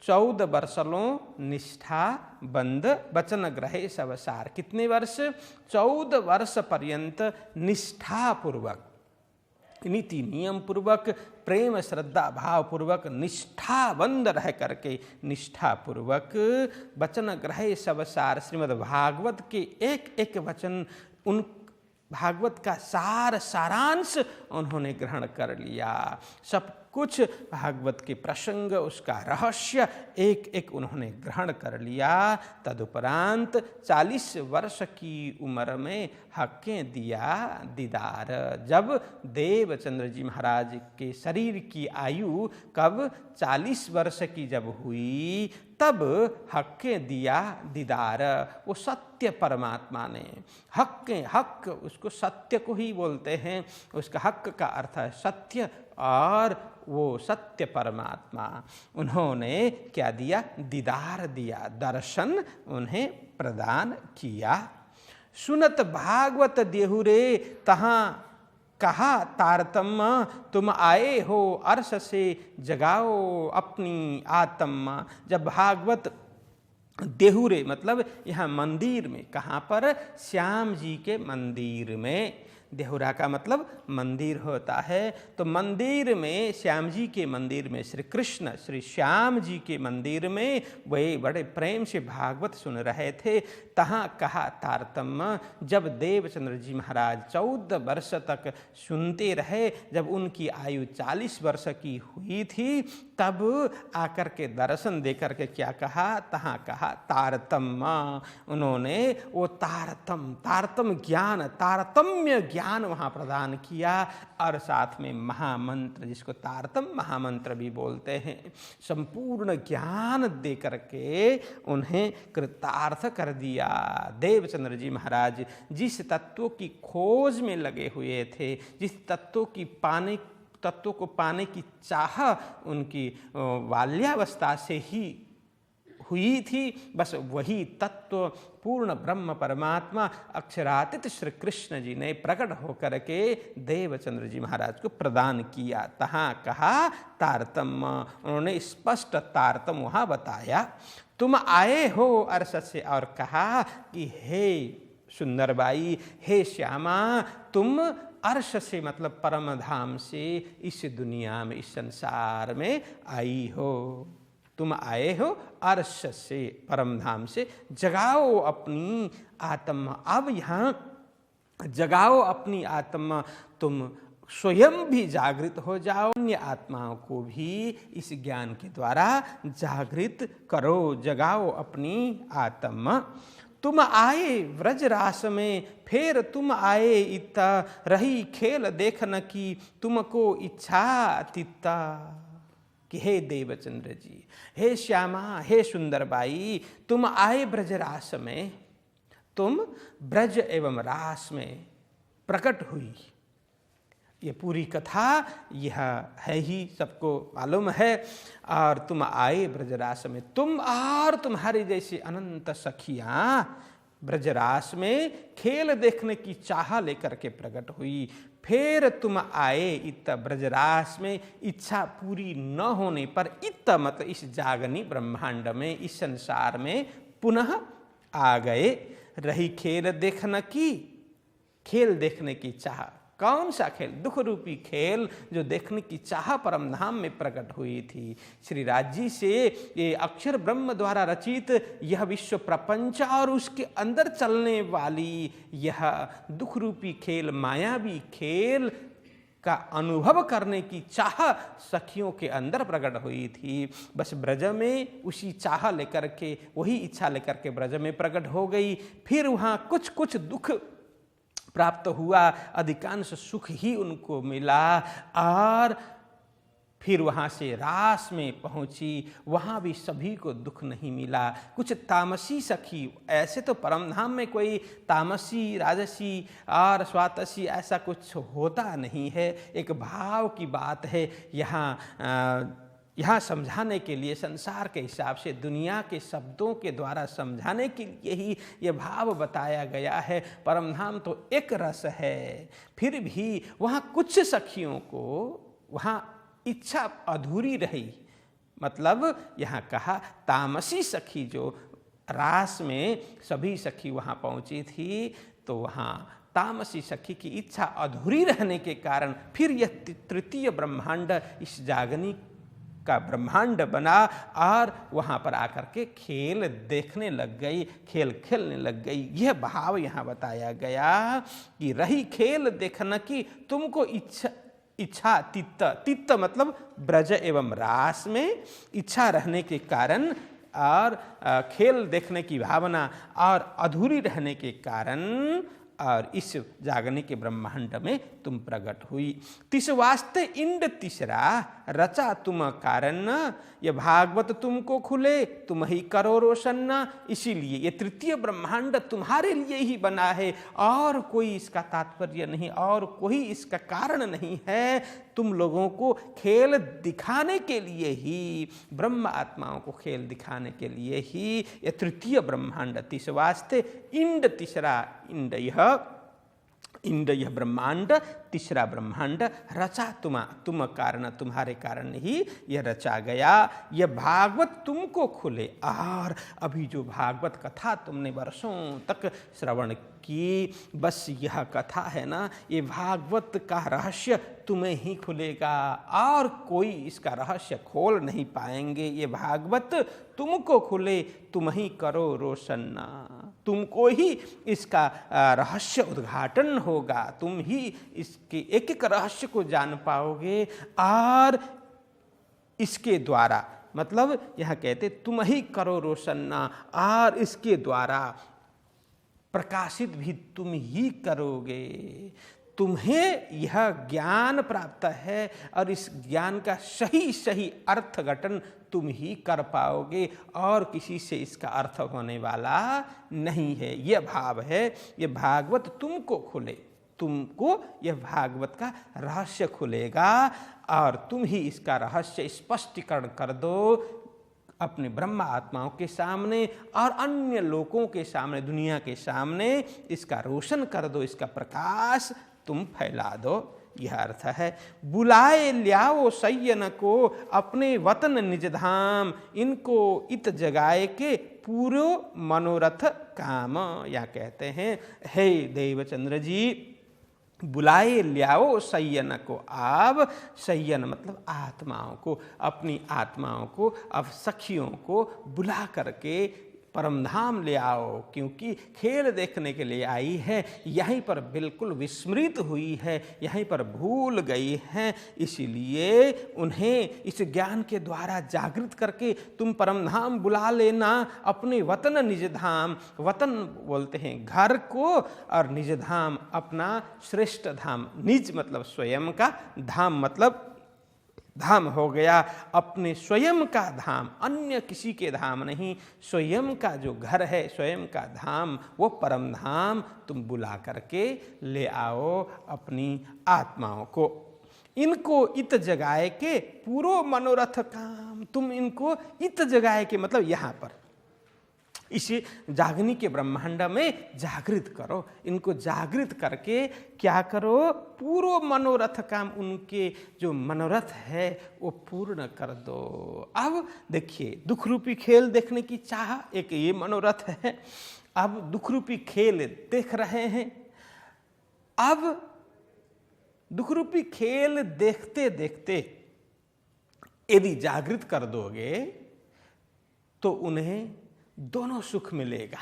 Speaker 1: 14 वर्षों निष्ठा बंद बचन ग्रहे सब सार। कितने वर्ष? 14 वर्ष पर्यंत निष्ठा पूर्वक, नीति नियम पूर्वक, प्रेम श्रद्धा भाव पूर्वक, निष्ठाबंद रह करके, निष्ठा पूर्वक वचन ग्रहे सब सार, श्रीमद् भागवत के एक एक वचन, उन भागवत का सारांश उन्होंने ग्रहण कर लिया। सब कुछ भागवत के प्रसंग, उसका रहस्य एक एक उन्होंने ग्रहण कर लिया। तदुपरांत 40 वर्ष की उम्र में हक्कें दिया दीदार। जब देवचंद्र जी महाराज के शरीर की आयु कब 40 वर्ष की जब हुई, तब हक्कें दिया दीदार। वो सत्य परमात्मा ने, हक उसको सत्य को ही बोलते हैं, उसका हक का अर्थ है सत्य, और वो सत्य परमात्मा उन्होंने क्या दिया? दीदार दिया, दर्शन उन्हें प्रदान किया। सुनत भागवत देहुरे तहाँ कहा तारतम्य, तुम आए हो अर्श से जगाओ अपनी आत्मा। जब भागवत देहुरे मतलब यहाँ मंदिर में, कहाँ पर? श्याम जी के मंदिर में। देहुरा का मतलब मंदिर होता है। तो मंदिर में, श्याम जी के मंदिर में, श्री कृष्ण श्री श्याम जी के मंदिर में वे बड़े प्रेम से भागवत सुन रहे थे। तहाँ कहा तारतम्य, जब देवचंद्र जी महाराज 14 वर्ष तक सुनते रहे, जब उनकी आयु 40 वर्ष की हुई थी, तब आकर के दर्शन देकर के क्या कहा? तहाँ कहा तारतम्य। उन्होंने वो तारतम्य ज्ञान, तारतम्य ज्ञान वहाँ प्रदान किया, और साथ में महामंत्र, जिसको तारतम्य महामंत्र भी बोलते हैं, संपूर्ण ज्ञान दे करके उन्हें कृतार्थ कर दिया। देवचंद्र जी महाराज जिस तत्व की खोज में लगे हुए थे, जिस तत्व को पाने की चाह उनकी बाल्यावस्था से ही हुई थी, बस वही तत्व पूर्ण ब्रह्म परमात्मा अक्षरातीत श्री कृष्ण जी ने प्रकट होकर के देवचंद्र जी महाराज को प्रदान किया। तहाँ कहा तारतम्य, उन्होंने स्पष्ट तारतम्य वहाँ बताया। तुम आए हो अर्श से, और कहा कि हे सुंदरबाई, हे श्यामा, तुम अर्श से मतलब परम धाम से इस दुनिया में, इस संसार में आई हो। तुम आए हो अर्श से, परम धाम से, जगाओ अपनी आत्मा। अब यहाँ जगाओ अपनी आत्मा, तुम स्वयं भी जागृत हो जाओ, अन्य आत्माओं को भी इस ज्ञान के द्वारा जागृत करो। जगाओ अपनी आत्मा। तुम आए व्रजरास में, फिर तुम आए इत्ता, रही खेल देखन की तुमको इच्छा तित्ता। कि हे देवचंद्र जी, हे श्यामा, हे सुंदरबाई, तुम आए ब्रजरास में, तुम ब्रज एवं रास में प्रकट हुई। ये पूरी कथा यह है ही, सबको मालूम है। और तुम आए ब्रजरास में, तुम और तुम्हारे जैसे अनंत सखियां ब्रजरास में खेल देखने की चाह लेकर के प्रकट हुई। फिर तुम आए इत ब्रजरास में, इच्छा पूरी न होने पर, इत मतलब इस जागनी ब्रह्मांड में, इस संसार में पुनः आ गए। रही खेल देखने की, खेल देखने की चाह, कौन सा खेल? दुख रूपी खेल जो देखने की चाह परमधाम में प्रकट हुई थी। श्री राजी से ये अक्षर ब्रह्म द्वारा रचित यह विश्व प्रपंच और उसके अंदर चलने वाली यह दुख रूपी खेल, मायावी खेल का अनुभव करने की चाह सखियों के अंदर प्रकट हुई थी। बस ब्रज में उसी चाह लेकर के, वही इच्छा लेकर के ब्रज में प्रकट हो गई। फिर वहाँ कुछ कुछ दुख प्राप्त हुआ, अधिकांश सुख ही उनको मिला और फिर वहाँ से रास में पहुँची, वहाँ भी सभी को दुख नहीं मिला। कुछ तामसी सखी, ऐसे तो परमधाम में कोई तामसी, राजसी और स्वातसी ऐसा कुछ होता नहीं है, एक भाव की बात है। यहाँ समझाने के लिए संसार के हिसाब से दुनिया के शब्दों के द्वारा समझाने के लिए ही ये भाव बताया गया है। परमधाम तो एक रस है, फिर भी वहाँ कुछ सखियों को वहाँ इच्छा अधूरी रही। मतलब यहाँ कहा तामसी सखी जो रास में सभी सखी वहाँ पहुँची थी, तो वहाँ तामसी सखी की इच्छा अधूरी रहने के कारण फिर यह तृतीय ब्रह्मांड इस जागनी का ब्रह्मांड बना और वहाँ पर आकर के खेल देखने लग गई, खेल खेलने लग गई। यह भाव यहाँ बताया गया कि रही खेल देखना की तुमको इच्छा तित्त मतलब ब्रज एवं रास में इच्छा रहने के कारण और खेल देखने की भावना और अधूरी रहने के कारण और इस जागने के ब्रह्मांड में तुम प्रकट हुई। तिस वास्ते इंड तीसरा रचा तुम कारण, ये भागवत तुमको खुले तुम ही करो रोशन। इसीलिए ये तृतीय ब्रह्मांड तुम्हारे लिए ही बना है और कोई इसका तात्पर्य नहीं और कोई इसका कारण नहीं है। तुम लोगों को खेल दिखाने के लिए ही, ब्रह्म आत्माओं को खेल दिखाने के लिए ही ये तृतीय ब्रह्मांड। तिस वास्ते इंड तीसरा, इंड यह ब्रह्मांड, तीसरा ब्रह्मांड रचा तुम कारण, तुम्हारे कारण ही यह रचा गया। यह भागवत तुमको खुले। और अभी जो भागवत कथा तुमने वर्षों तक श्रवण की, बस यह कथा है ना, ये भागवत का रहस्य तुम्हें ही खुलेगा और कोई इसका रहस्य खोल नहीं पाएंगे। ये भागवत तुमको खुले, तुम ही करो रोशन, तुमको ही इसका रहस्य उद्घाटन होगा, तुम ही इसके एक एक रहस्य को जान पाओगे और इसके द्वारा, मतलब यह कहते तुम ही करो रोशन और इसके द्वारा प्रकाशित भी तुम ही करोगे। तुम्हें यह ज्ञान प्राप्त है और इस ज्ञान का सही सही अर्थघटन तुम ही कर पाओगे और किसी से इसका अर्थ होने वाला नहीं है। यह भाव है। यह भागवत तुमको खुले, तुमको यह भागवत का रहस्य खुलेगा और तुम ही इसका रहस्य स्पष्टीकरण कर दो अपने ब्रह्म आत्माओं के सामने और अन्य लोगों के सामने, दुनिया के सामने इसका रोशन कर दो, इसका प्रकाश तुम फैला दो। यह अर्थ है। बुलाए ल्याओ सय्यन को अपने वतन निज धाम, इनको इत जगाए के पूरो मनोरथ काम। या कहते हैं, हे देवचंद्र जी, बुलाए ल्याओ सय्यन को। आप सय्यन मतलब आत्माओं को, अपनी आत्माओं को, अब सखियों को बुला करके परमधाम ले आओ, क्योंकि खेल देखने के लिए आई है, यहीं पर बिल्कुल विस्मृत हुई है, यहीं पर भूल गई हैं। इसीलिए उन्हें इस ज्ञान के द्वारा जागृत करके तुम परमधाम बुला लेना, अपने वतन निज धाम। वतन बोलते हैं घर को और निज धाम अपना श्रेष्ठ धाम। निज मतलब स्वयं का, धाम मतलब धाम हो गया अपने स्वयं का धाम, अन्य किसी के धाम नहीं। स्वयं का जो घर है, स्वयं का धाम, वो परम धाम तुम बुला करके ले आओ अपनी आत्माओं को। इनको इत जगाए के पूरो मनोरथ काम। तुम इनको इत जगाए के मतलब यहाँ पर इसे जागनी के ब्रह्मांड में जागृत करो। इनको जागृत करके क्या करो, पूरो मनोरथ काम, उनके जो मनोरथ है वो पूर्ण कर दो। अब देखिए, दुख रूपी खेल देखने की चाह एक ये मनोरथ है। अब दुख रूपी खेल देख रहे हैं। अब दुख रूपी खेल देखते देखते यदि जागृत कर दोगे तो उन्हें दोनों सुख मिलेगा।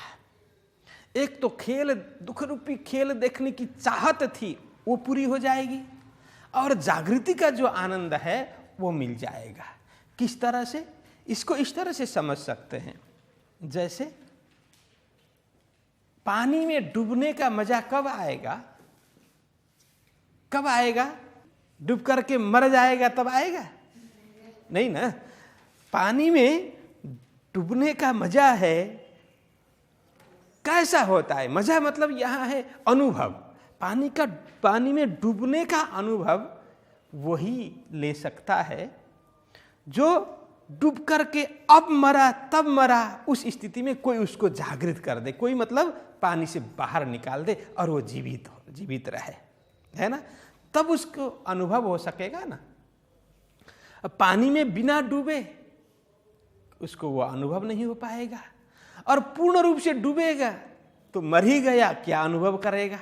Speaker 1: एक तो खेल, दुख रूपी खेल देखने की चाहत थी वो पूरी हो जाएगी, और जागृति का जो आनंद है वो मिल जाएगा। किस तरह से? इसको इस तरह से समझ सकते हैं, जैसे पानी में डूबने का मजा कब आएगा? कब आएगा? डूब करके मर जाएगा तब आएगा? नहीं ना। पानी में डूबने का मजा है, कैसा होता है? मजा मतलब यहां है अनुभव। पानी में डूबने का अनुभव वही ले सकता है जो डूब करके अब मरा तब मरा, उस स्थिति में कोई उसको जागृत कर दे, कोई मतलब पानी से बाहर निकाल दे और वो जीवित रहे, है ना, तब उसको अनुभव हो सकेगा ना। अब पानी में बिना डूबे उसको वो अनुभव नहीं हो पाएगा, और पूर्ण रूप से डूबेगा तो मर ही गया, क्या अनुभव करेगा?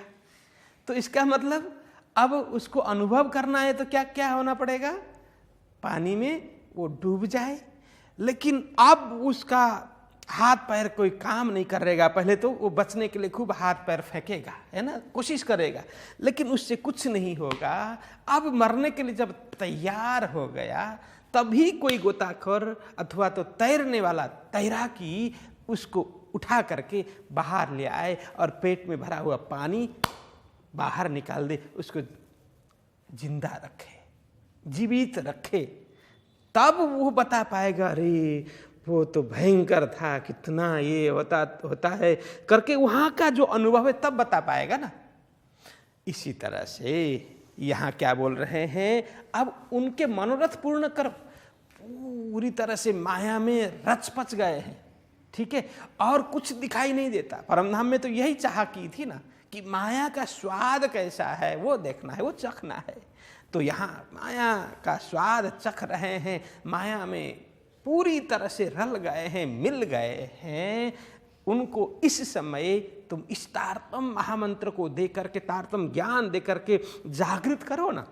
Speaker 1: तो इसका मतलब अब उसको अनुभव करना है तो क्या क्या होना पड़ेगा? पानी में वो डूब जाए, लेकिन अब उसका हाथ पैर कोई काम नहीं करेगा। पहले तो वो बचने के लिए खूब हाथ पैर फेंकेगा, है ना, कोशिश करेगा, लेकिन उससे कुछ नहीं होगा। अब मरने के लिए जब तैयार हो गया तभी कोई गोताखोर अथवा तो तैरने वाला तैराकी उसको उठा करके बाहर ले आए और पेट में भरा हुआ पानी बाहर निकाल दे, उसको जिंदा रखे, जीवित रखे, तब वो बता पाएगा अरे वो तो भयंकर था, कितना ये होता है करके वहां का जो अनुभव है तब बता पाएगा ना। इसी तरह से यहाँ क्या बोल रहे हैं? अब उनके मनोरथ पूर्ण कर पूरी तरह से माया में रच पच गए हैं, ठीक है, और कुछ दिखाई नहीं देता। परमधाम में तो यही चाह की थी ना कि माया का स्वाद कैसा है वो देखना है, वो चखना है। तो यहाँ माया का स्वाद चख रहे हैं, माया में पूरी तरह से रल गए हैं, मिल गए हैं। उनको इस समय तुम इस तारतम महामंत्र को दे करके, तारतम ज्ञान दे करके जागृत करो ना,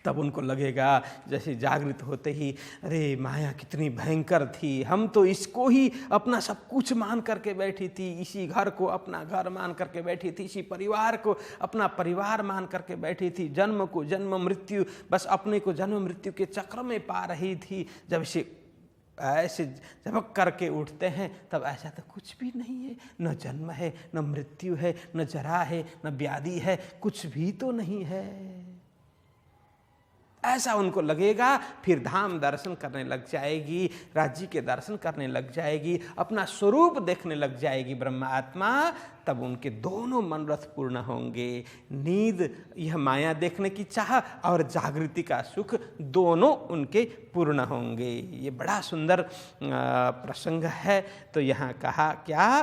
Speaker 1: तब उनको लगेगा जैसे जागृत होते ही अरे माया कितनी भयंकर थी, हम तो इसको ही अपना सब कुछ मान करके बैठी थी, इसी घर को अपना घर मान करके बैठी थी, इसी परिवार को अपना परिवार मान करके बैठी थी, जन्म को जन्म मृत्यु बस अपने को जन्म मृत्यु के चक्र में पा रही थी। जब इसे ऐसे झपक करके उठते हैं तब ऐसा तो कुछ भी नहीं है, न जन्म है, न मृत्यु है, न जरा है, न व्याधि है, कुछ भी तो नहीं है, ऐसा उनको लगेगा। फिर धाम दर्शन करने लग जाएगी, राज्य के दर्शन करने लग जाएगी, अपना स्वरूप देखने लग जाएगी ब्रह्म आत्मा। तब उनके दोनों मनोरथ पूर्ण होंगे। नींद, यह माया देखने की चाह, और जागृति का सुख, दोनों उनके पूर्ण होंगे। ये बड़ा सुंदर प्रसंग है। तो यहाँ कहा क्या?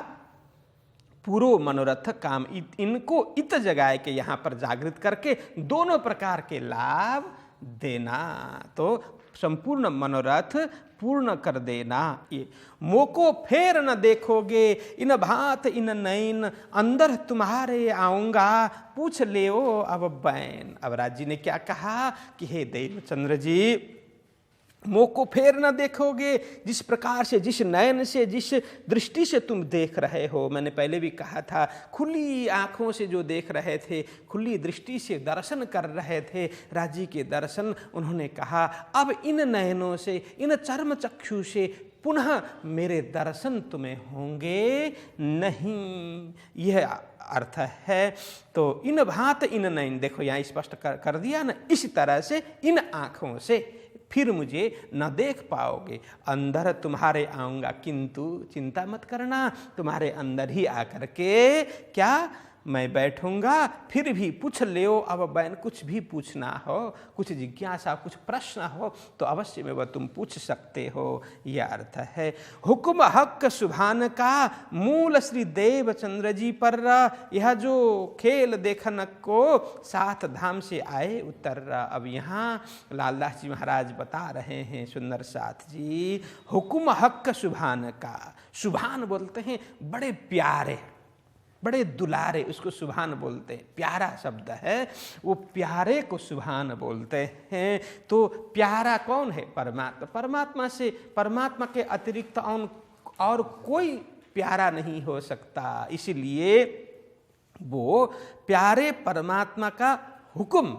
Speaker 1: पूरो मनोरथ काम, इनको इत जगाए के यहाँ पर जागृत करके दोनों प्रकार के लाभ देना, तो संपूर्ण मनोरथ पूर्ण कर देना। ये मोको फेर न देखोगे, इन भांत इन नैन, अंदर तुम्हारे आऊंगा, पूछ ले अब बैन। अब राज जी ने क्या कहा कि हे देवचंद्र जी, मोको फेर न देखोगे, जिस प्रकार से, जिस नयन से, जिस दृष्टि से तुम देख रहे हो, मैंने पहले भी कहा था, खुली आंखों से जो देख रहे थे, खुली दृष्टि से दर्शन कर रहे थे, राजी के दर्शन, उन्होंने कहा अब इन नयनों से, इन चर्म चक्षु से पुनः मेरे दर्शन तुम्हें होंगे नहीं, यह अर्थ है। तो इन भांत इन नयन, देखो यहाँ स्पष्ट कर दिया ना, इस तरह से इन आँखों से फिर मुझे न देख पाओगे, अंदर तुम्हारे आऊँगा, किंतु चिंता मत करना, तुम्हारे अंदर ही आकर के क्या मैं बैठूंगा, फिर भी पूछ ले अब बैन, कुछ भी पूछना हो, कुछ जिज्ञासा, कुछ प्रश्न हो तो अवश्य में वह तुम पूछ सकते हो, यह अर्थ है। हुक्म हक सुभान का मूल श्री देवचंद्र जी पर, यह जो खेल देखन को साथ धाम से आए उतर। अब यहाँ लालदास जी महाराज बता रहे हैं सुंदर साथ जी, हुक्म हक सुभान का, सुभान बोलते हैं बड़े प्यारे, बड़े दुलारे, उसको सुभान बोलते हैं, प्यारा शब्द है, वो प्यारे को सुभान बोलते हैं। तो प्यारा कौन है? परमात्मा। परमात्मा से, परमात्मा के अतिरिक्त और कोई प्यारा नहीं हो सकता। इसलिए वो प्यारे परमात्मा का हुक्म,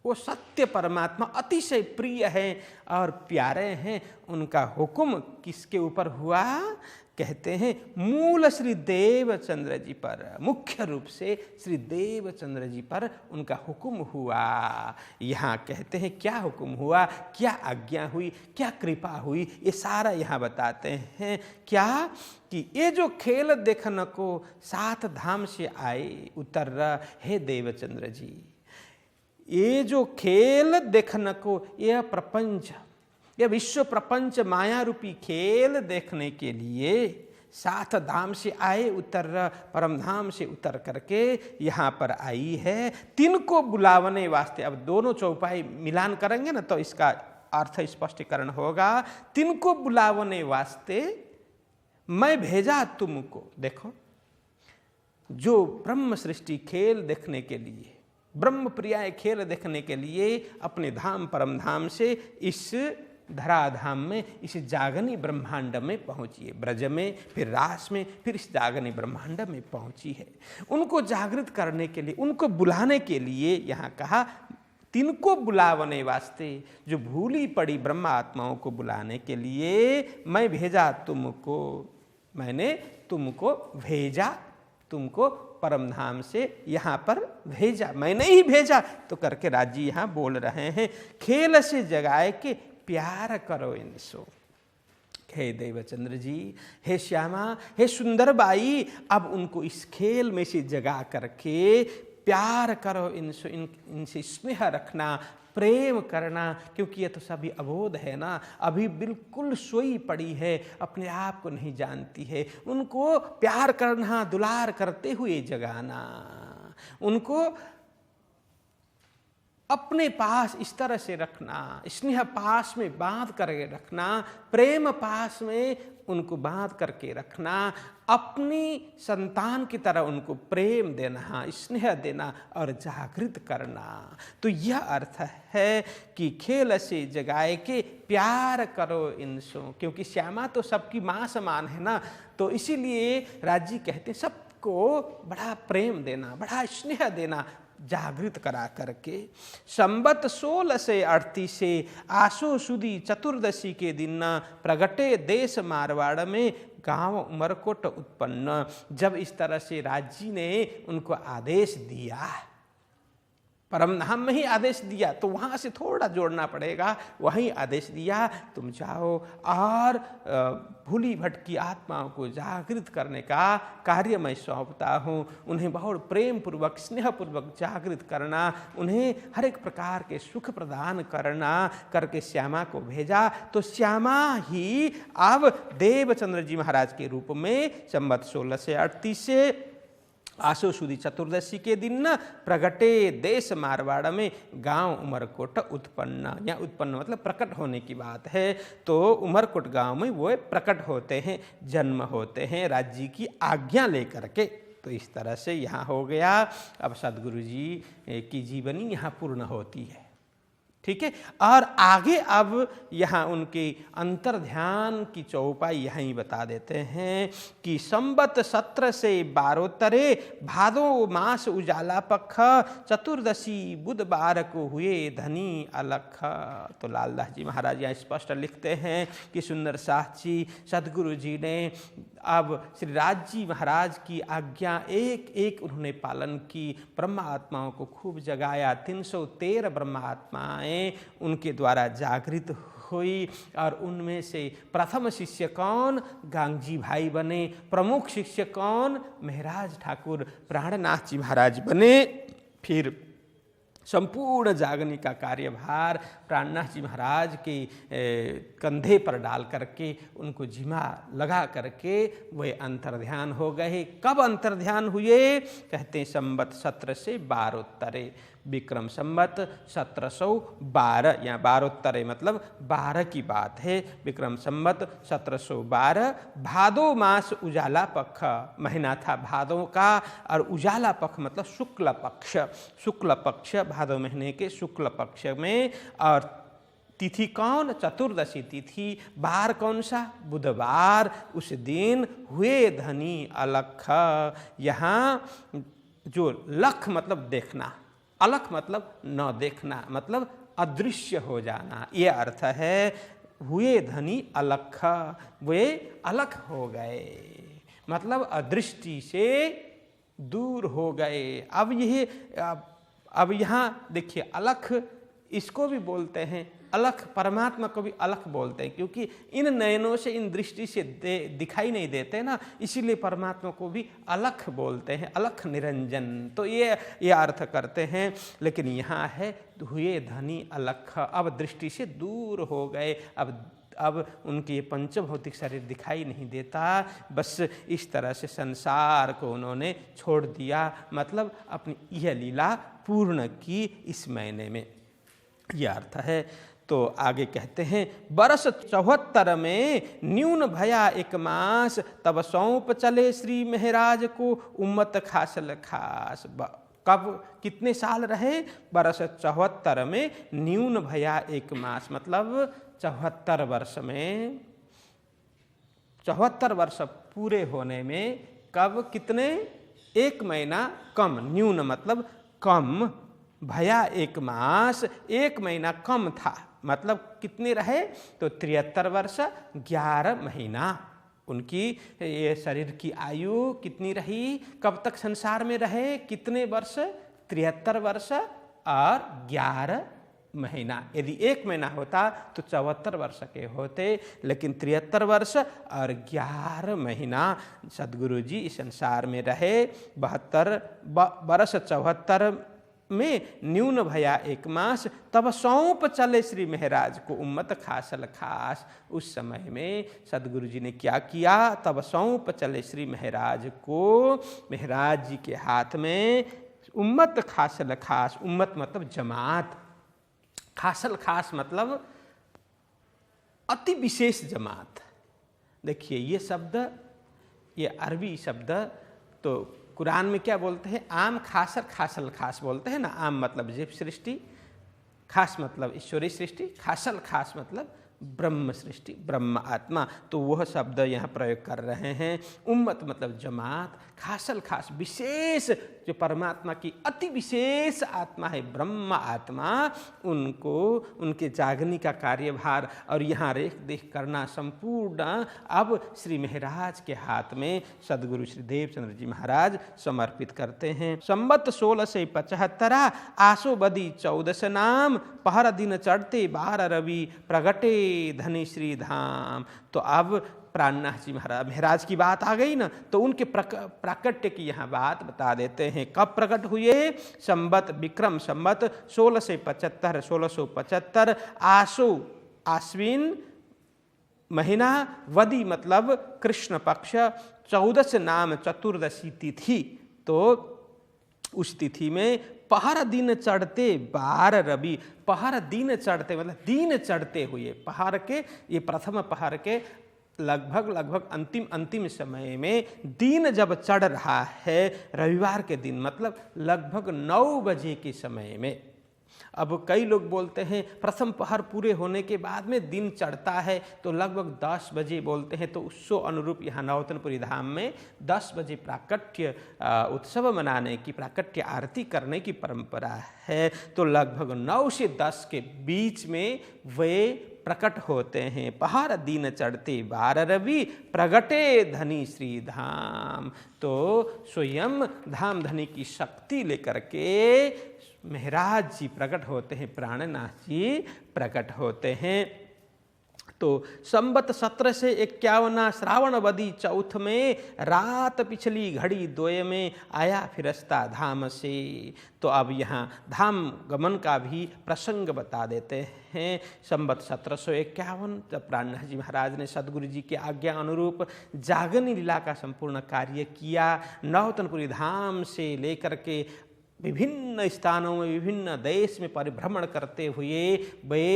Speaker 1: वो सत्य परमात्मा अतिशय प्रिय है और प्यारे हैं, उनका हुक्म किसके ऊपर हुआ? कहते हैं मूल श्री देवचंद्र जी पर, मुख्य रूप से श्री देवचंद्र जी पर उनका हुक्म हुआ। यहाँ कहते हैं क्या हुक्म हुआ, क्या आज्ञा हुई, क्या कृपा हुई, ये सारा यहाँ बताते हैं। क्या कि ये जो खेल देखने को 7 धाम से आए उतर, हे देवचंद्र जी, ये जो खेल देखने को, यह प्रपंच, यह विश्व प्रपंच माया रूपी खेल देखने के लिए 7 धाम से आए उतर, परम धाम से उतर करके यहाँ पर आई है। 3 को बुलावने वास्ते, अब दोनों चौपाई मिलान करेंगे ना तो इसका अर्थ स्पष्टीकरण होगा। 3 को बुलावने वास्ते मैं भेजा तुमको। देखो, जो ब्रह्म सृष्टि खेल देखने के लिए, ब्रह्म प्रियाय खेल देखने के लिए अपने धाम परम धाम से इस धराधाम में, इस जागनी ब्रह्मांड में पहुंची है। ब्रज में, फिर रास में, फिर इस जागनी ब्रह्मांड में पहुंची है। उनको जागृत करने के लिए, उनको बुलाने के लिए यहाँ कहा, 3 को बुलावने वास्ते, जो भूली पड़ी ब्रह्म आत्माओं को बुलाने के लिए मैं भेजा तुमको, मैंने तुमको भेजा, तुमको परम धाम से यहाँ पर भेजा, मैंने ही भेजा। तो करके राजी यहाँ बोल रहे हैं, खेल से जगाए के प्यार करो इनसो। हे देवचंद्र जी, हे श्यामा, हे सुंदर बाई, अब उनको इस खेल में से जगा करके प्यार करो इनसे, इनसे स्नेह रखना, प्रेम करना, क्योंकि ये तो सभी अबोध है ना, अभी बिल्कुल सोई पड़ी है, अपने आप को नहीं जानती है। उनको प्यार करना, दुलार करते हुए जगाना, उनको अपने पास इस तरह से रखना, स्नेह पास में बांध करके रखना, प्रेम पास में उनको बांध करके रखना, अपनी संतान की तरह उनको प्रेम देना, स्नेह देना और जागृत करना। तो यह अर्थ है कि खेल से जगाए के प्यार करो इनसो, क्योंकि श्यामा तो सबकी माँ समान है ना, तो इसीलिए राजी कहते हैं सबको बड़ा प्रेम देना, बड़ा स्नेह देना, जागृत करा करके। संबत 16 से 38 से आसो सुदी चतुर्दशी के दिन प्रगटे देश मारवाड़ में गांव उमरकोट उत्पन्न। जब इस तरह से राजी ने उनको आदेश दिया, परम धाम में ही आदेश दिया, तो वहाँ से थोड़ा जोड़ना पड़ेगा, वहीं आदेश दिया तुम जाओ और भूली भटकी आत्माओं को जागृत करने का कार्य मैं सौंपता हूँ। उन्हें बहुत प्रेम पूर्वक, स्नेह पूर्वक जागृत करना, उन्हें हर एक प्रकार के सुख प्रदान करना करके श्यामा को भेजा। तो श्यामा ही अब देवचंद्र जी महाराज के रूप में संवत 16 से 38 से आसो सुदी चतुर्दशी के दिन न प्रगटे देश मारवाड़ में गांव उमरकोट उत्पन्न। या उत्पन्न मतलब प्रकट होने की बात है। तो उमरकोट गांव में वो प्रकट होते हैं, जन्म होते हैं राज्य की आज्ञा लेकर के। तो इस तरह से यहाँ हो गया। अब सदगुरु जी की जीवनी यहाँ पूर्ण होती है, ठीक है। और आगे अब यहाँ उनके अंतर ध्यान की चौपाई यहीं बता देते हैं कि संबत 17 से 12 भादो मास उजाला पक्ष चतुर्दशी बुधवार को हुए धनी अलख। तो लालदास जी महाराज यहाँ स्पष्ट लिखते हैं कि सुंदर साहसी सदगुरु जी ने अब श्री राज जी महाराज की आज्ञा एक एक उन्होंने पालन की, ब्रह्म आत्माओं को खूब जगाया। 313 ब्रह्म आत्माएं उनके द्वारा जागृत हुई और उनमें से प्रथम शिष्य कौन? गांगजी भाई बने। प्रमुख शिष्य कौन? महराज ठाकुर प्राणनाथ जी महाराज बने। फिर संपूर्ण जागने का कार्यभार प्राणनाथ जी महाराज के कंधे पर डाल करके उनको जिम्मा लगा करके वे अंतर्ध्यान हो गए। कब अंतर्ध्यान हुए? कहते हैं संवत 17 से 12 विक्रम संवत 1712 या 12 मतलब 12 की बात है। विक्रम संवत 1712 भादो मास उजाला पक्ष महीना था भादों का, और उजाला पक्ष मतलब शुक्ल पक्ष, शुक्ल पक्ष भादो महीने के शुक्ल पक्ष में। और तिथि कौन? चतुर्दशी तिथि। बार कौन सा? बुधवार। उस दिन हुए धनी अलख। यहाँ जो लख मतलब देखना, अलख मतलब न देखना, मतलब अदृश्य हो जाना, ये अर्थ है। हुए धनी अलख, वे अलख हो गए, मतलब अदृष्टि से दूर हो गए। अब यहाँ देखिए, अलख इसको भी बोलते हैं, अलख परमात्मा को भी अलख बोलते हैं, क्योंकि इन नयनों से, इन दृष्टि से दिखाई नहीं देते ना, इसीलिए परमात्मा को भी अलख बोलते हैं, अलख निरंजन। तो ये अर्थ करते हैं। लेकिन यहाँ है हुए धनी अलख, अब दृष्टि से दूर हो गए, अब उनके पंचभौतिक शरीर दिखाई नहीं देता। बस इस तरह से संसार को उन्होंने छोड़ दिया, मतलब अपनी यह लीला पूर्ण की इस महीने में, यह अर्थ है। तो आगे कहते हैं, बरस 74 में न्यून भया 1 मास, तब सौंप चले श्री महराज को उम्मत खासल खास। कब कितने साल रहे? बरस 74 में न्यून भया 1 मास, मतलब 74 वर्ष में, 74 वर्ष पूरे होने में कब कितने? 1 महीना कम, न्यून मतलब कम, भया 1 मास, 1 महीना कम था, मतलब कितने रहे? तो 73 वर्ष 11 महीना उनकी ये शरीर की आयु कितनी रही? कब तक संसार में रहे? कितने वर्ष? 73 वर्ष और 11 महीना। यदि 1 महीना होता तो 74 वर्ष के होते, लेकिन 73 वर्ष और 11 महीना सदगुरु जी इस संसार में रहे। 72 वर्ष 74 में न्यून भया 1 मास, तब सौंप चले श्री महराज को उम्मत खासल खास। उस समय में सदगुरु जी ने क्या किया? तब सौंप चले श्री महराज को, महराज जी के हाथ में उम्मत खासल खास। उम्मत मतलब जमात, खासल खास मतलब अति विशेष जमात। देखिए ये शब्द, ये अरबी शब्द, तो कुरान में क्या बोलते हैं? आम खासर खासल खास बोलते हैं ना। आम मतलब जीव सृष्टि, खास मतलब ईश्वरीय सृष्टि, खासल खास मतलब ब्रह्म सृष्टि, ब्रह्म आत्मा। तो वह शब्द यहाँ प्रयोग कर रहे हैं। उम्मत मतलब जमात, खासल खास विशेष, जो परमात्मा की अति विशेष आत्मा है ब्रह्म आत्मा, उनको उनके जागने का कार्यभार और यहाँ रेख देख करना संपूर्ण अब श्री महराज के हाथ में सदगुरु श्री देवचंद्र जी महाराज समर्पित करते हैं। संवत 1675 आसो बदी 14 नाम, पहर दिन चढ़ते 12 रवि, प्रगटे धनी श्री धाम। तो अब प्राणनाथ जी महराज की बात आ गई ना, तो उनके प्राकट्य की यहाँ बात बता देते हैं। कब प्रकट हुए? संवत विक्रम संवत 1675 आसो आश्विन महीना, वदी मतलब कृष्ण पक्ष, 14 नाम चतुर्दशी तिथि। तो उस तिथि में पहर दिन चढ़ते 12 रवि, पहर दिन चढ़ते मतलब दिन चढ़ते हुए, पहर के ये प्रथम पहर के लगभग अंतिम समय में दिन जब चढ़ रहा है, रविवार के दिन मतलब लगभग 9 बजे के समय में। अब कई लोग बोलते हैं प्रथम पहर पूरे होने के बाद में दिन चढ़ता है, तो लगभग 10 बजे बोलते हैं। तो उसको अनुरूप यहाँ नवरत्नपुरी धाम में 10 बजे प्राकट्य उत्सव मनाने की, प्राकट्य आरती करने की परंपरा है। तो लगभग 9 से 10 के बीच में वे प्रकट होते हैं। पहर दिन चढ़ते 12 रवि, प्रगटे धनी श्री धाम। तो स्वयं धाम धनी की शक्ति लेकर के महराज जी प्रकट होते हैं, प्राणनाथ जी प्रकट होते हैं। तो संबत 1751 श्रावण वदी चौथ में रात पिछली घड़ी दोय में आया फिरस्ता धाम से। तो अब यहाँ धाम गमन का भी प्रसंग बता देते हैं। संबत 1751 जब प्राणनाथ जी महाराज ने सदगुरु जी की आज्ञा अनुरूप जागनी लीला का संपूर्ण कार्य किया, नौतनपुरी धाम से लेकर के विभिन्न स्थानों में विभिन्न देश में परिभ्रमण करते हुए वे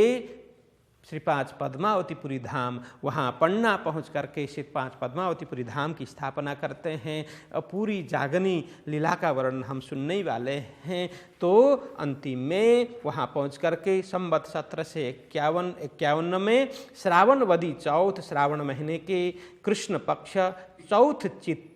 Speaker 1: श्री 5 पद्मावतीपुरी धाम वहाँ पन्ना पहुँच करके श्री 5 पद्मावतीपुरी धाम की स्थापना करते हैं। पूरी जागनी लीला का वर्णन हम सुनने वाले हैं। तो अंतिम में वहाँ पहुँच करके संबत 1751 में श्रावण वदी चौथ, श्रावण महीने के कृष्ण पक्ष चौथ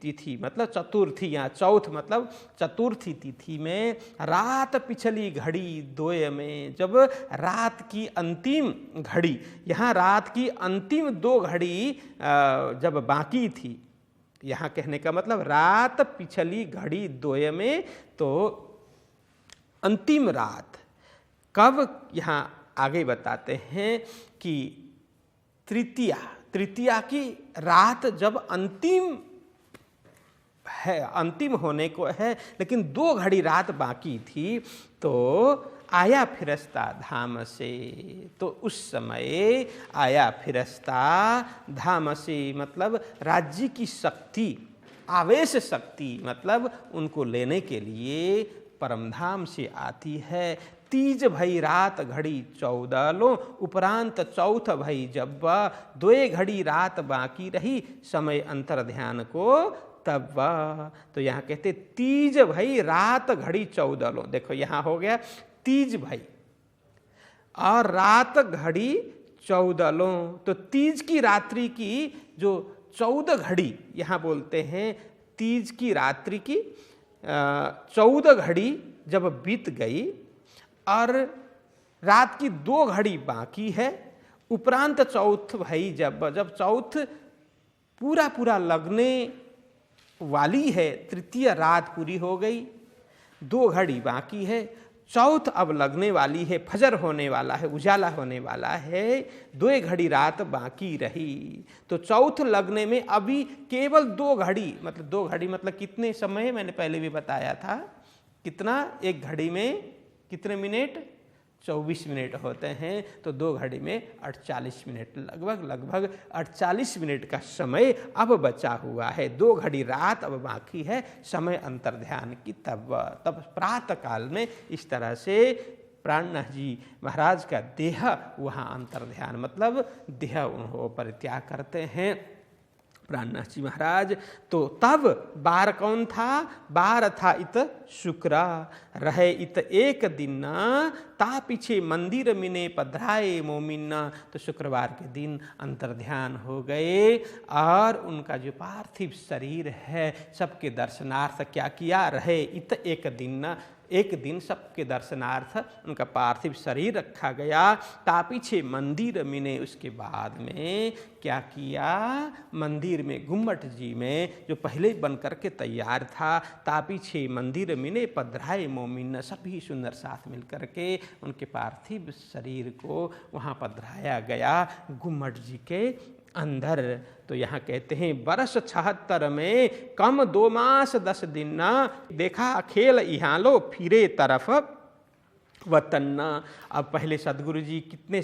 Speaker 1: तिथि मतलब चतुर्थी, या चौथ मतलब चतुर्थी तिथि में रात पिछली घड़ी दोय में, जब रात की अंतिम घड़ी, यहाँ रात की अंतिम 2 घड़ी जब बाकी थी, यहाँ कहने का मतलब रात पिछली घड़ी दोय में, तो अंतिम रात कब, यहाँ आगे बताते हैं कि तृतीया की रात जब अंतिम है, अंतिम होने को है, लेकिन 2 घड़ी रात बाकी थी, तो आया फिरस्ता धाम से। तो उस समय आया फिरस्ता धाम से मतलब राज्य की शक्ति, आवेश शक्ति, मतलब उनको लेने के लिए परमधाम से आती है। तीज भई रात घड़ी 14 लो, उपरांत चौथ भई जब 2 घड़ी रात बाकी रही, समय अंतर ध्यान को तब। तो यहाँ कहते तीज भई रात घड़ी 14 लो। देखो यहाँ हो गया तीज भई और रात घड़ी 14 लो। तो तीज की रात्रि की जो 14 घड़ी यहाँ बोलते हैं, तीज की रात्रि की 14 घड़ी जब बीत गई और रात की 2 घड़ी बाकी है, उपरांत चौथ भाई जब चौथ पूरा लगने वाली है, तृतीय रात पूरी हो गई, 2 घड़ी बाकी है, चौथ अब लगने वाली है, फजर होने वाला है, उजाला होने वाला है, 2 घड़ी रात बाकी रही। तो चौथ लगने में अभी केवल 2 घड़ी, मतलब 2 घड़ी मतलब कितने समय, मैंने पहले भी बताया था, कितना, 1 घड़ी में कितने मिनट, 24 मिनट होते हैं। तो 2 घड़ी में 48 मिनट, लगभग 48 मिनट का समय अब बचा हुआ है। 2 घड़ी रात अब बाकी है, समय अंतर ध्यान की तब प्रातः काल में इस तरह से प्राणनाथ जी महाराज का देह वहाँ अंतर ध्यान मतलब देह उन्होंने परित्याग करते हैं प्राणनाथ जी महाराज। तो तब बार कौन था, बार था इत शुक्र, रहे इत 1 दिन, ता पीछे मंदिर मिने पधराए मोमिन। तो शुक्रवार के दिन अंतर ध्यान हो गए और उनका जो पार्थिव शरीर है सबके दर्शनार्थ क्या किया, रहे इत 1 दिन सबके दर्शनार्थ उनका पार्थिव शरीर रखा गया। तापीछे मंदिर मिने, उसके बाद में क्या किया, मंदिर में गुम्मट जी में जो पहले बन करके तैयार था, तापीछे मंदिर मिने पधराए मोमिन, सभी सुंदर साथ मिल करके उनके पार्थिव शरीर को वहाँ पधराया गया गुम्मट जी के अंदर। तो यहाँ कहते हैं वर्ष 76 में कम 2 मास 10 दिन, देखा खेल यहाँ लो फिरे तरफ वतन। अब पहले सदगुरु जी कितने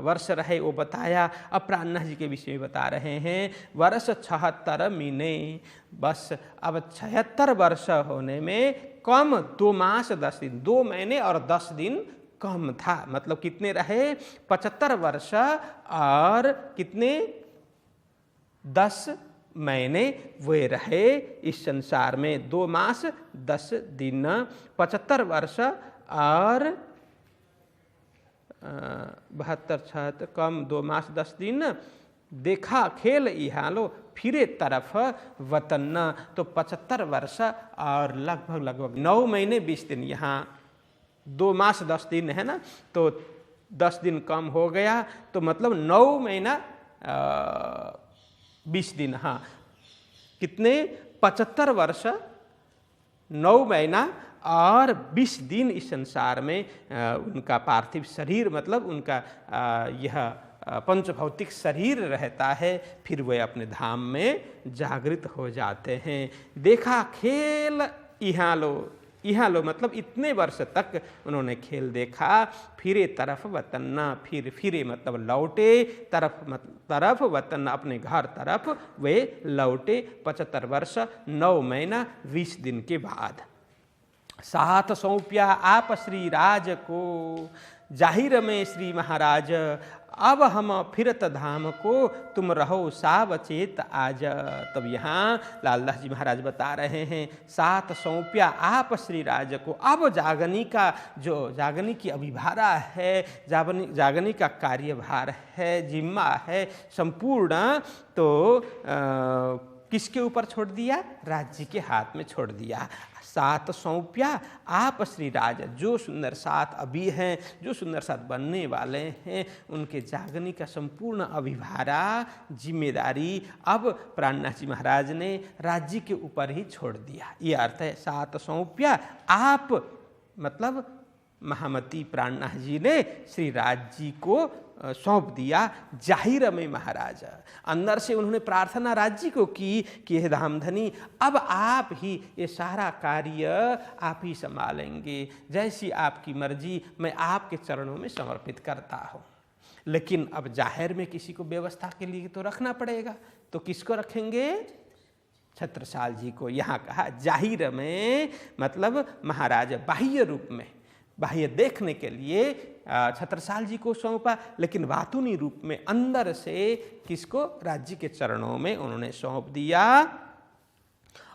Speaker 1: वर्ष रहे वो बताया, अब प्राणनाथ जी के विषय में बता रहे हैं। वर्ष 76 महीने, बस अब 76 वर्ष होने में कम 2 मास 10 दिन, 2 महीने और 10 दिन कम था, मतलब कितने रहे, 75 वर्ष और कितने 10 महीने वे रहे इस संसार में। 2 मास 10 दिन, 75 वर्ष और 72 छत कम 2 मास 10 दिन, देखा खेल यहाँ लो फिरे तरफ वतन। तो 75 वर्ष और लगभग 9 महीने 20 दिन, यहाँ 2 मास 10 दिन है ना, तो 10 दिन कम हो गया, तो मतलब 9 महीना 20 दिन, हाँ कितने, 75 वर्ष 9 महीना और 20 दिन इस संसार में उनका पार्थिव शरीर मतलब उनका यह पंचभौतिक शरीर रहता है, फिर वे अपने धाम में जागृत हो जाते हैं। देखा खेल यहाँ लो मतलब इतने वर्ष तक उन्होंने खेल देखा। फिरे तरफ वतन, फिरे मतलब लौटे, तरफ वतन अपने घर तरफ वे लौटे 75 वर्ष 9 महीना 20 दिन के बाद। साथ सौंप्या आप श्री राज को, जाहिर में श्री महाराज, अब हम फिरत धाम को, तुम रहो सावचेत आज। तब यहाँ लालदास जी महाराज बता रहे हैं, साथ सौंप्या आप श्री राज को, अब जागनी की अभिभारा है, जागनी का कार्यभार है, जिम्मा है संपूर्ण, तो किसके ऊपर छोड़ दिया? राज्य के हाथ में छोड़ दिया। साथ सौंप्या आप श्री राज, जो सुंदर साथ अभी हैं, जो सुंदर साथ बनने वाले हैं, उनके जागनी का संपूर्ण अभिभारा जिम्मेदारी अब प्राणनाथ जी महाराज ने राज्य के ऊपर ही छोड़ दिया। ये अर्थ है साथ सौंप्या आप, मतलब महामती प्राणनाथ जी ने श्री राज जी को सौंप दिया। जाहिर में महाराज, अंदर से उन्होंने प्रार्थना राज्य को की कि हे धामधनी, अब आप ही ये सारा कार्य आप ही संभालेंगे, जैसी आपकी मर्जी मैं आपके चरणों में समर्पित करता हूँ। लेकिन अब जाहिर में किसी को व्यवस्था के लिए तो रखना पड़ेगा, तो किसको रखेंगे? छत्रसाल जी को। यहाँ कहा जाहिर में मतलब महाराज बाह्य रूप में, बाह्य देखने के लिए छत्रसाल जी को सौंपा, लेकिन वातुनी रूप में अंदर से किसको? राज्य के चरणों में उन्होंने सौंप दिया।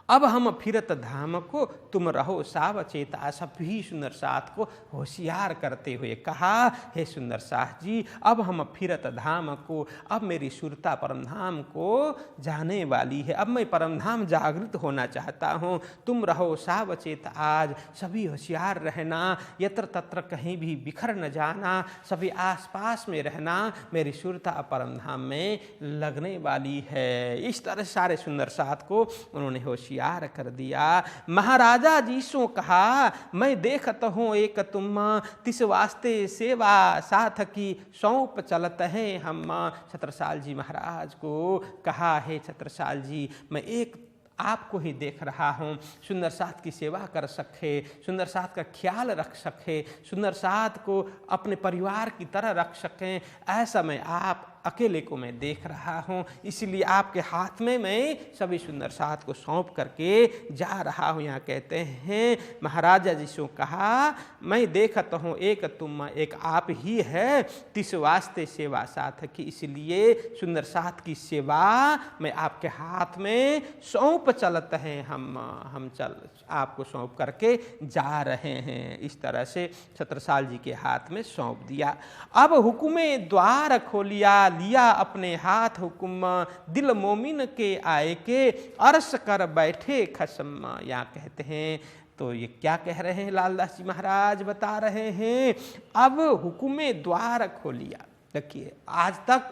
Speaker 1: अब हम फिरत धाम को, तुम रहो सावचेता। सभी सुंदर साथ को होशियार करते हुए कहा, हे सुंदर साथ जी, अब हम फिरत धाम को, अब मेरी सुरता परम धाम को जाने वाली है, अब मैं परम धाम जागृत होना चाहता हूँ। तुम रहो सावचेत आज, सभी होशियार रहना, यत्र तत्र कहीं भी बिखर न जाना, सभी आसपास में रहना, मेरी सुरता परम धाम में लगने वाली है। इस तरह सारे सुंदर साथ को उन्होंने होशियार कर दिया। महाराजा जी सो कहा, मैं देखत हूँ एक तुम, तिस वास्ते सेवा साथ की सौंप चलत है हम। छत्रसाल जी महाराज को कहा, है छत्रसाल जी, मैं एक आपको ही देख रहा हूँ, सुंदर साथ की सेवा कर सके, सुंदर साथ का ख्याल रख सके, सुंदर साथ को अपने परिवार की तरह रख सकें, ऐसा मैं आप अकेले को मैं देख रहा हूँ, इसलिए आपके हाथ में मैं सभी सुंदर साथ को सौंप करके जा रहा हूँ। यहाँ कहते हैं महाराजा जी से कहा, मैं देखत हूँ एक तुम, एक आप ही है, तिस वास्ते सेवा साथ की, इसलिए सुंदर साथ की सेवा मैं आपके हाथ में सौंप चलत हैं, हम चल आपको सौंप करके जा रहे हैं। इस तरह से छत्रसाल जी के हाथ में सौंप दिया। अब हुकुमे द्वार खोलिया, लिया अपने हाथ हुकुम, दिल मोमिन के आए के, अर्श कर बैठे खसम। यहाँ कहते हैं, तो ये क्या कह रहे हैं लालदास जी महाराज? बता रहे हैं अब हुकुमे द्वार खोलिया। देखिए आज तक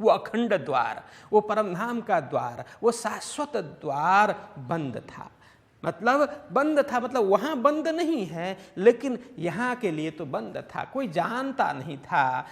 Speaker 1: वो अखंड द्वार, वो परमधाम का द्वार, वो शाश्वत द्वार बंद था। मतलब बंद था, मतलब वहाँ बंद नहीं है, लेकिन यहाँ के लिए तो बंद था। कोई जानता नहीं था,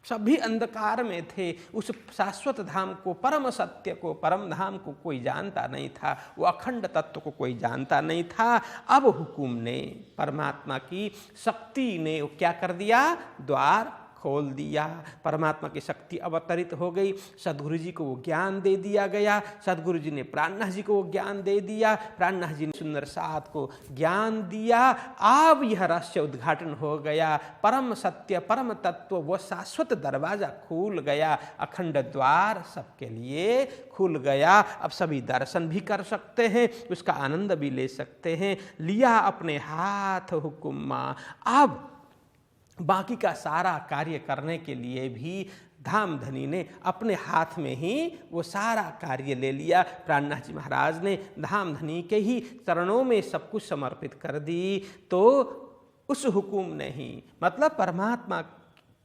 Speaker 1: सभी अंधकार में थे। उस शाश्वत धाम को, परम सत्य को, परम धाम को कोई जानता नहीं था, वो अखंड तत्व को कोई जानता नहीं था। अब हुकुम ने, परमात्मा की शक्ति ने वो क्या कर दिया? द्वार खोल दिया। परमात्मा की शक्ति अवतरित हो गई, सदगुरु जी को वो ज्ञान दे दिया गया, सदगुरु जी ने प्राणनाथ जी को वो ज्ञान दे दिया, प्राणनाथ जी ने सुंदर साथ को ज्ञान दिया। अब यह रहस्य उद्घाटन हो गया, परम सत्य, परम तत्व, वो शाश्वत दरवाजा खुल गया, अखंड द्वार सबके लिए खुल गया। अब सभी दर्शन भी कर सकते हैं, उसका आनंद भी ले सकते हैं। लिया अपने हाथ हुकुम, अब बाकी का सारा कार्य करने के लिए भी धामधनी ने अपने हाथ में ही वो सारा कार्य ले लिया। प्राणनाथ जी महाराज ने धामधनी के ही चरणों में सब कुछ समर्पित कर दी। तो उस हुकुम ने ही, मतलब परमात्मा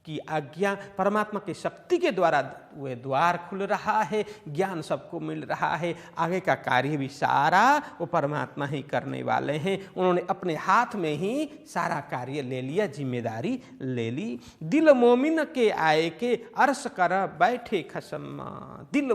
Speaker 1: की आज्ञा, परमात्मा की शक्ति के द्वारा वे द्वार खुल रहा है, ज्ञान सबको मिल रहा है। आगे का कार्य भी सारा वो परमात्मा ही करने वाले हैं। उन्होंने अपने हाथ में ही सारा कार्य ले लिया, जिम्मेदारी ले ली। दिल मोमिन के आए के अर्श कर बैठे खसम। दिल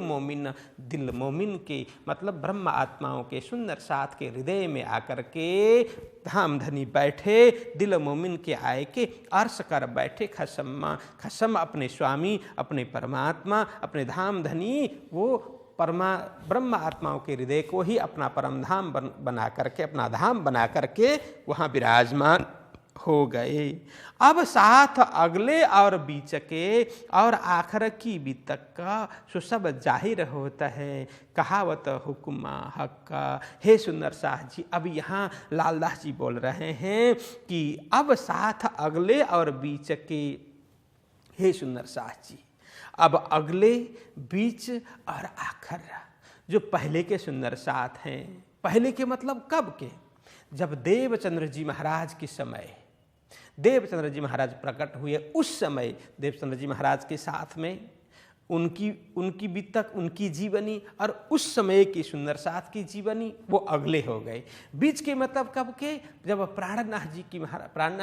Speaker 1: मोमिन के मतलब ब्रह्म आत्माओं के सुंदर साथ के हृदय में आकर के धाम धनी बैठे। दिल मोमिन के आए के अर्श कर बैठे खसम। खसम अपने स्वामी, अपने परमात्मा, अपने धाम धनी, वो ब्रह्म आत्माओं के हृदय को ही अपना परम धाम बना करके, अपना धाम बना करके वहाँ विराजमान हो गए। अब साथ अगले और बीच के और आखिर की भी तक का सो सब जाहिर होता है। कहावत हुक्मा हक्का। हे सुंदर शाह जी, अब यहाँ लालदास जी बोल रहे हैं कि अब साथ अगले और बीच के, हे सुंदर शाह जी, अब अगले, बीच और आखिर जो पहले के सुंदर साथ हैं। पहले के मतलब कब के? जब देवचंद्र जी महाराज के समय, देवचंद्र जी महाराज प्रकट हुए, उस समय देवचंद्र जी महाराज के साथ में उनकी बीतक, उनकी जीवनी और उस समय की सुंदर साथ की जीवनी वो अगले हो गए। बीच के मतलब कब के? जब प्राणनाथ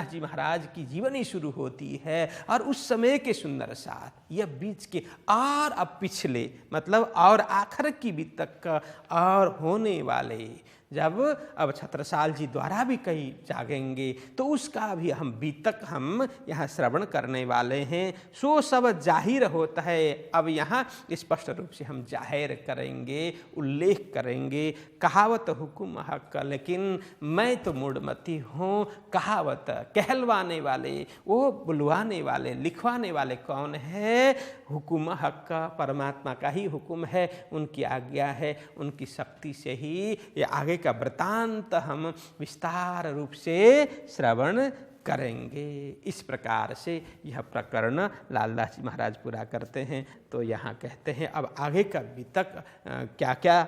Speaker 1: जी महाराज की जीवनी शुरू होती है और उस समय के सुंदर साथ, यह बीच के। और अब पिछले मतलब और आखिर की बीतक का और होने वाले, जब अब छत्रसाल जी द्वारा भी कई जागेंगे तो उसका भी हम बीतक हम यहाँ श्रवण करने वाले हैं। सो सब जाहिर होता है। अब यहाँ स्पष्ट रूप से हम जाहिर करेंगे, उल्लेख करेंगे। कहावत हुकुम हक, लेकिन मैं तो मूढ़मती हूँ। कहावत कहलवाने वाले, वो बुलवाने वाले, लिखवाने वाले कौन है? हुकुम हक, परमात्मा का ही हुक्म है, उनकी आज्ञा है, उनकी शक्ति से ही ये आगे का वृतांत हम विस्तार रूप से श्रवण करेंगे। इस प्रकार से यह प्रकरण लालदास जी महाराज पूरा करते हैं। तो यहाँ कहते हैं अब आगे का बीतक क्या क्या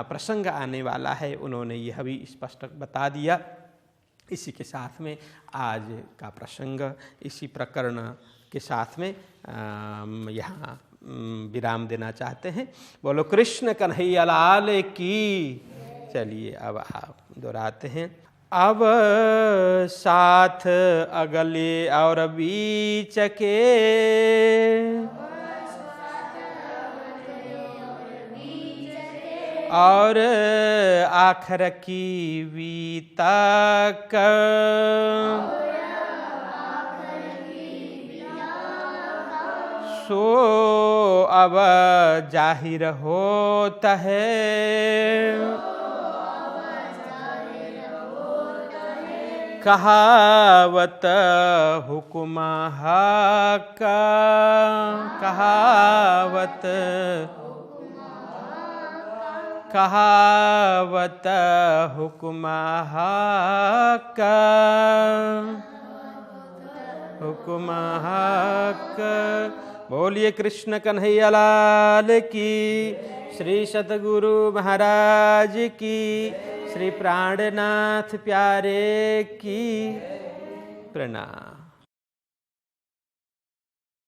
Speaker 1: प्रसंग आने वाला है, उन्होंने यह भी स्पष्ट बता दिया। इसी के साथ में आज का प्रसंग इसी प्रकरण के साथ में यहाँ विराम देना चाहते हैं। बोलो कृष्ण कन्हैया लाल की। चलिए अब आप दोहराते हैं। अब साथ अगले और बीच के, और आखिर की बीतक, सो अब जाहिर होता है। कहावत हुक्म हक, कहावत हुक्म हक, हुक्म हक। बोलिए कृष्ण कन्हैया लाल की। श्री सतगुरु महाराज की, श्री प्राणनाथ प्यारे की प्रणाम।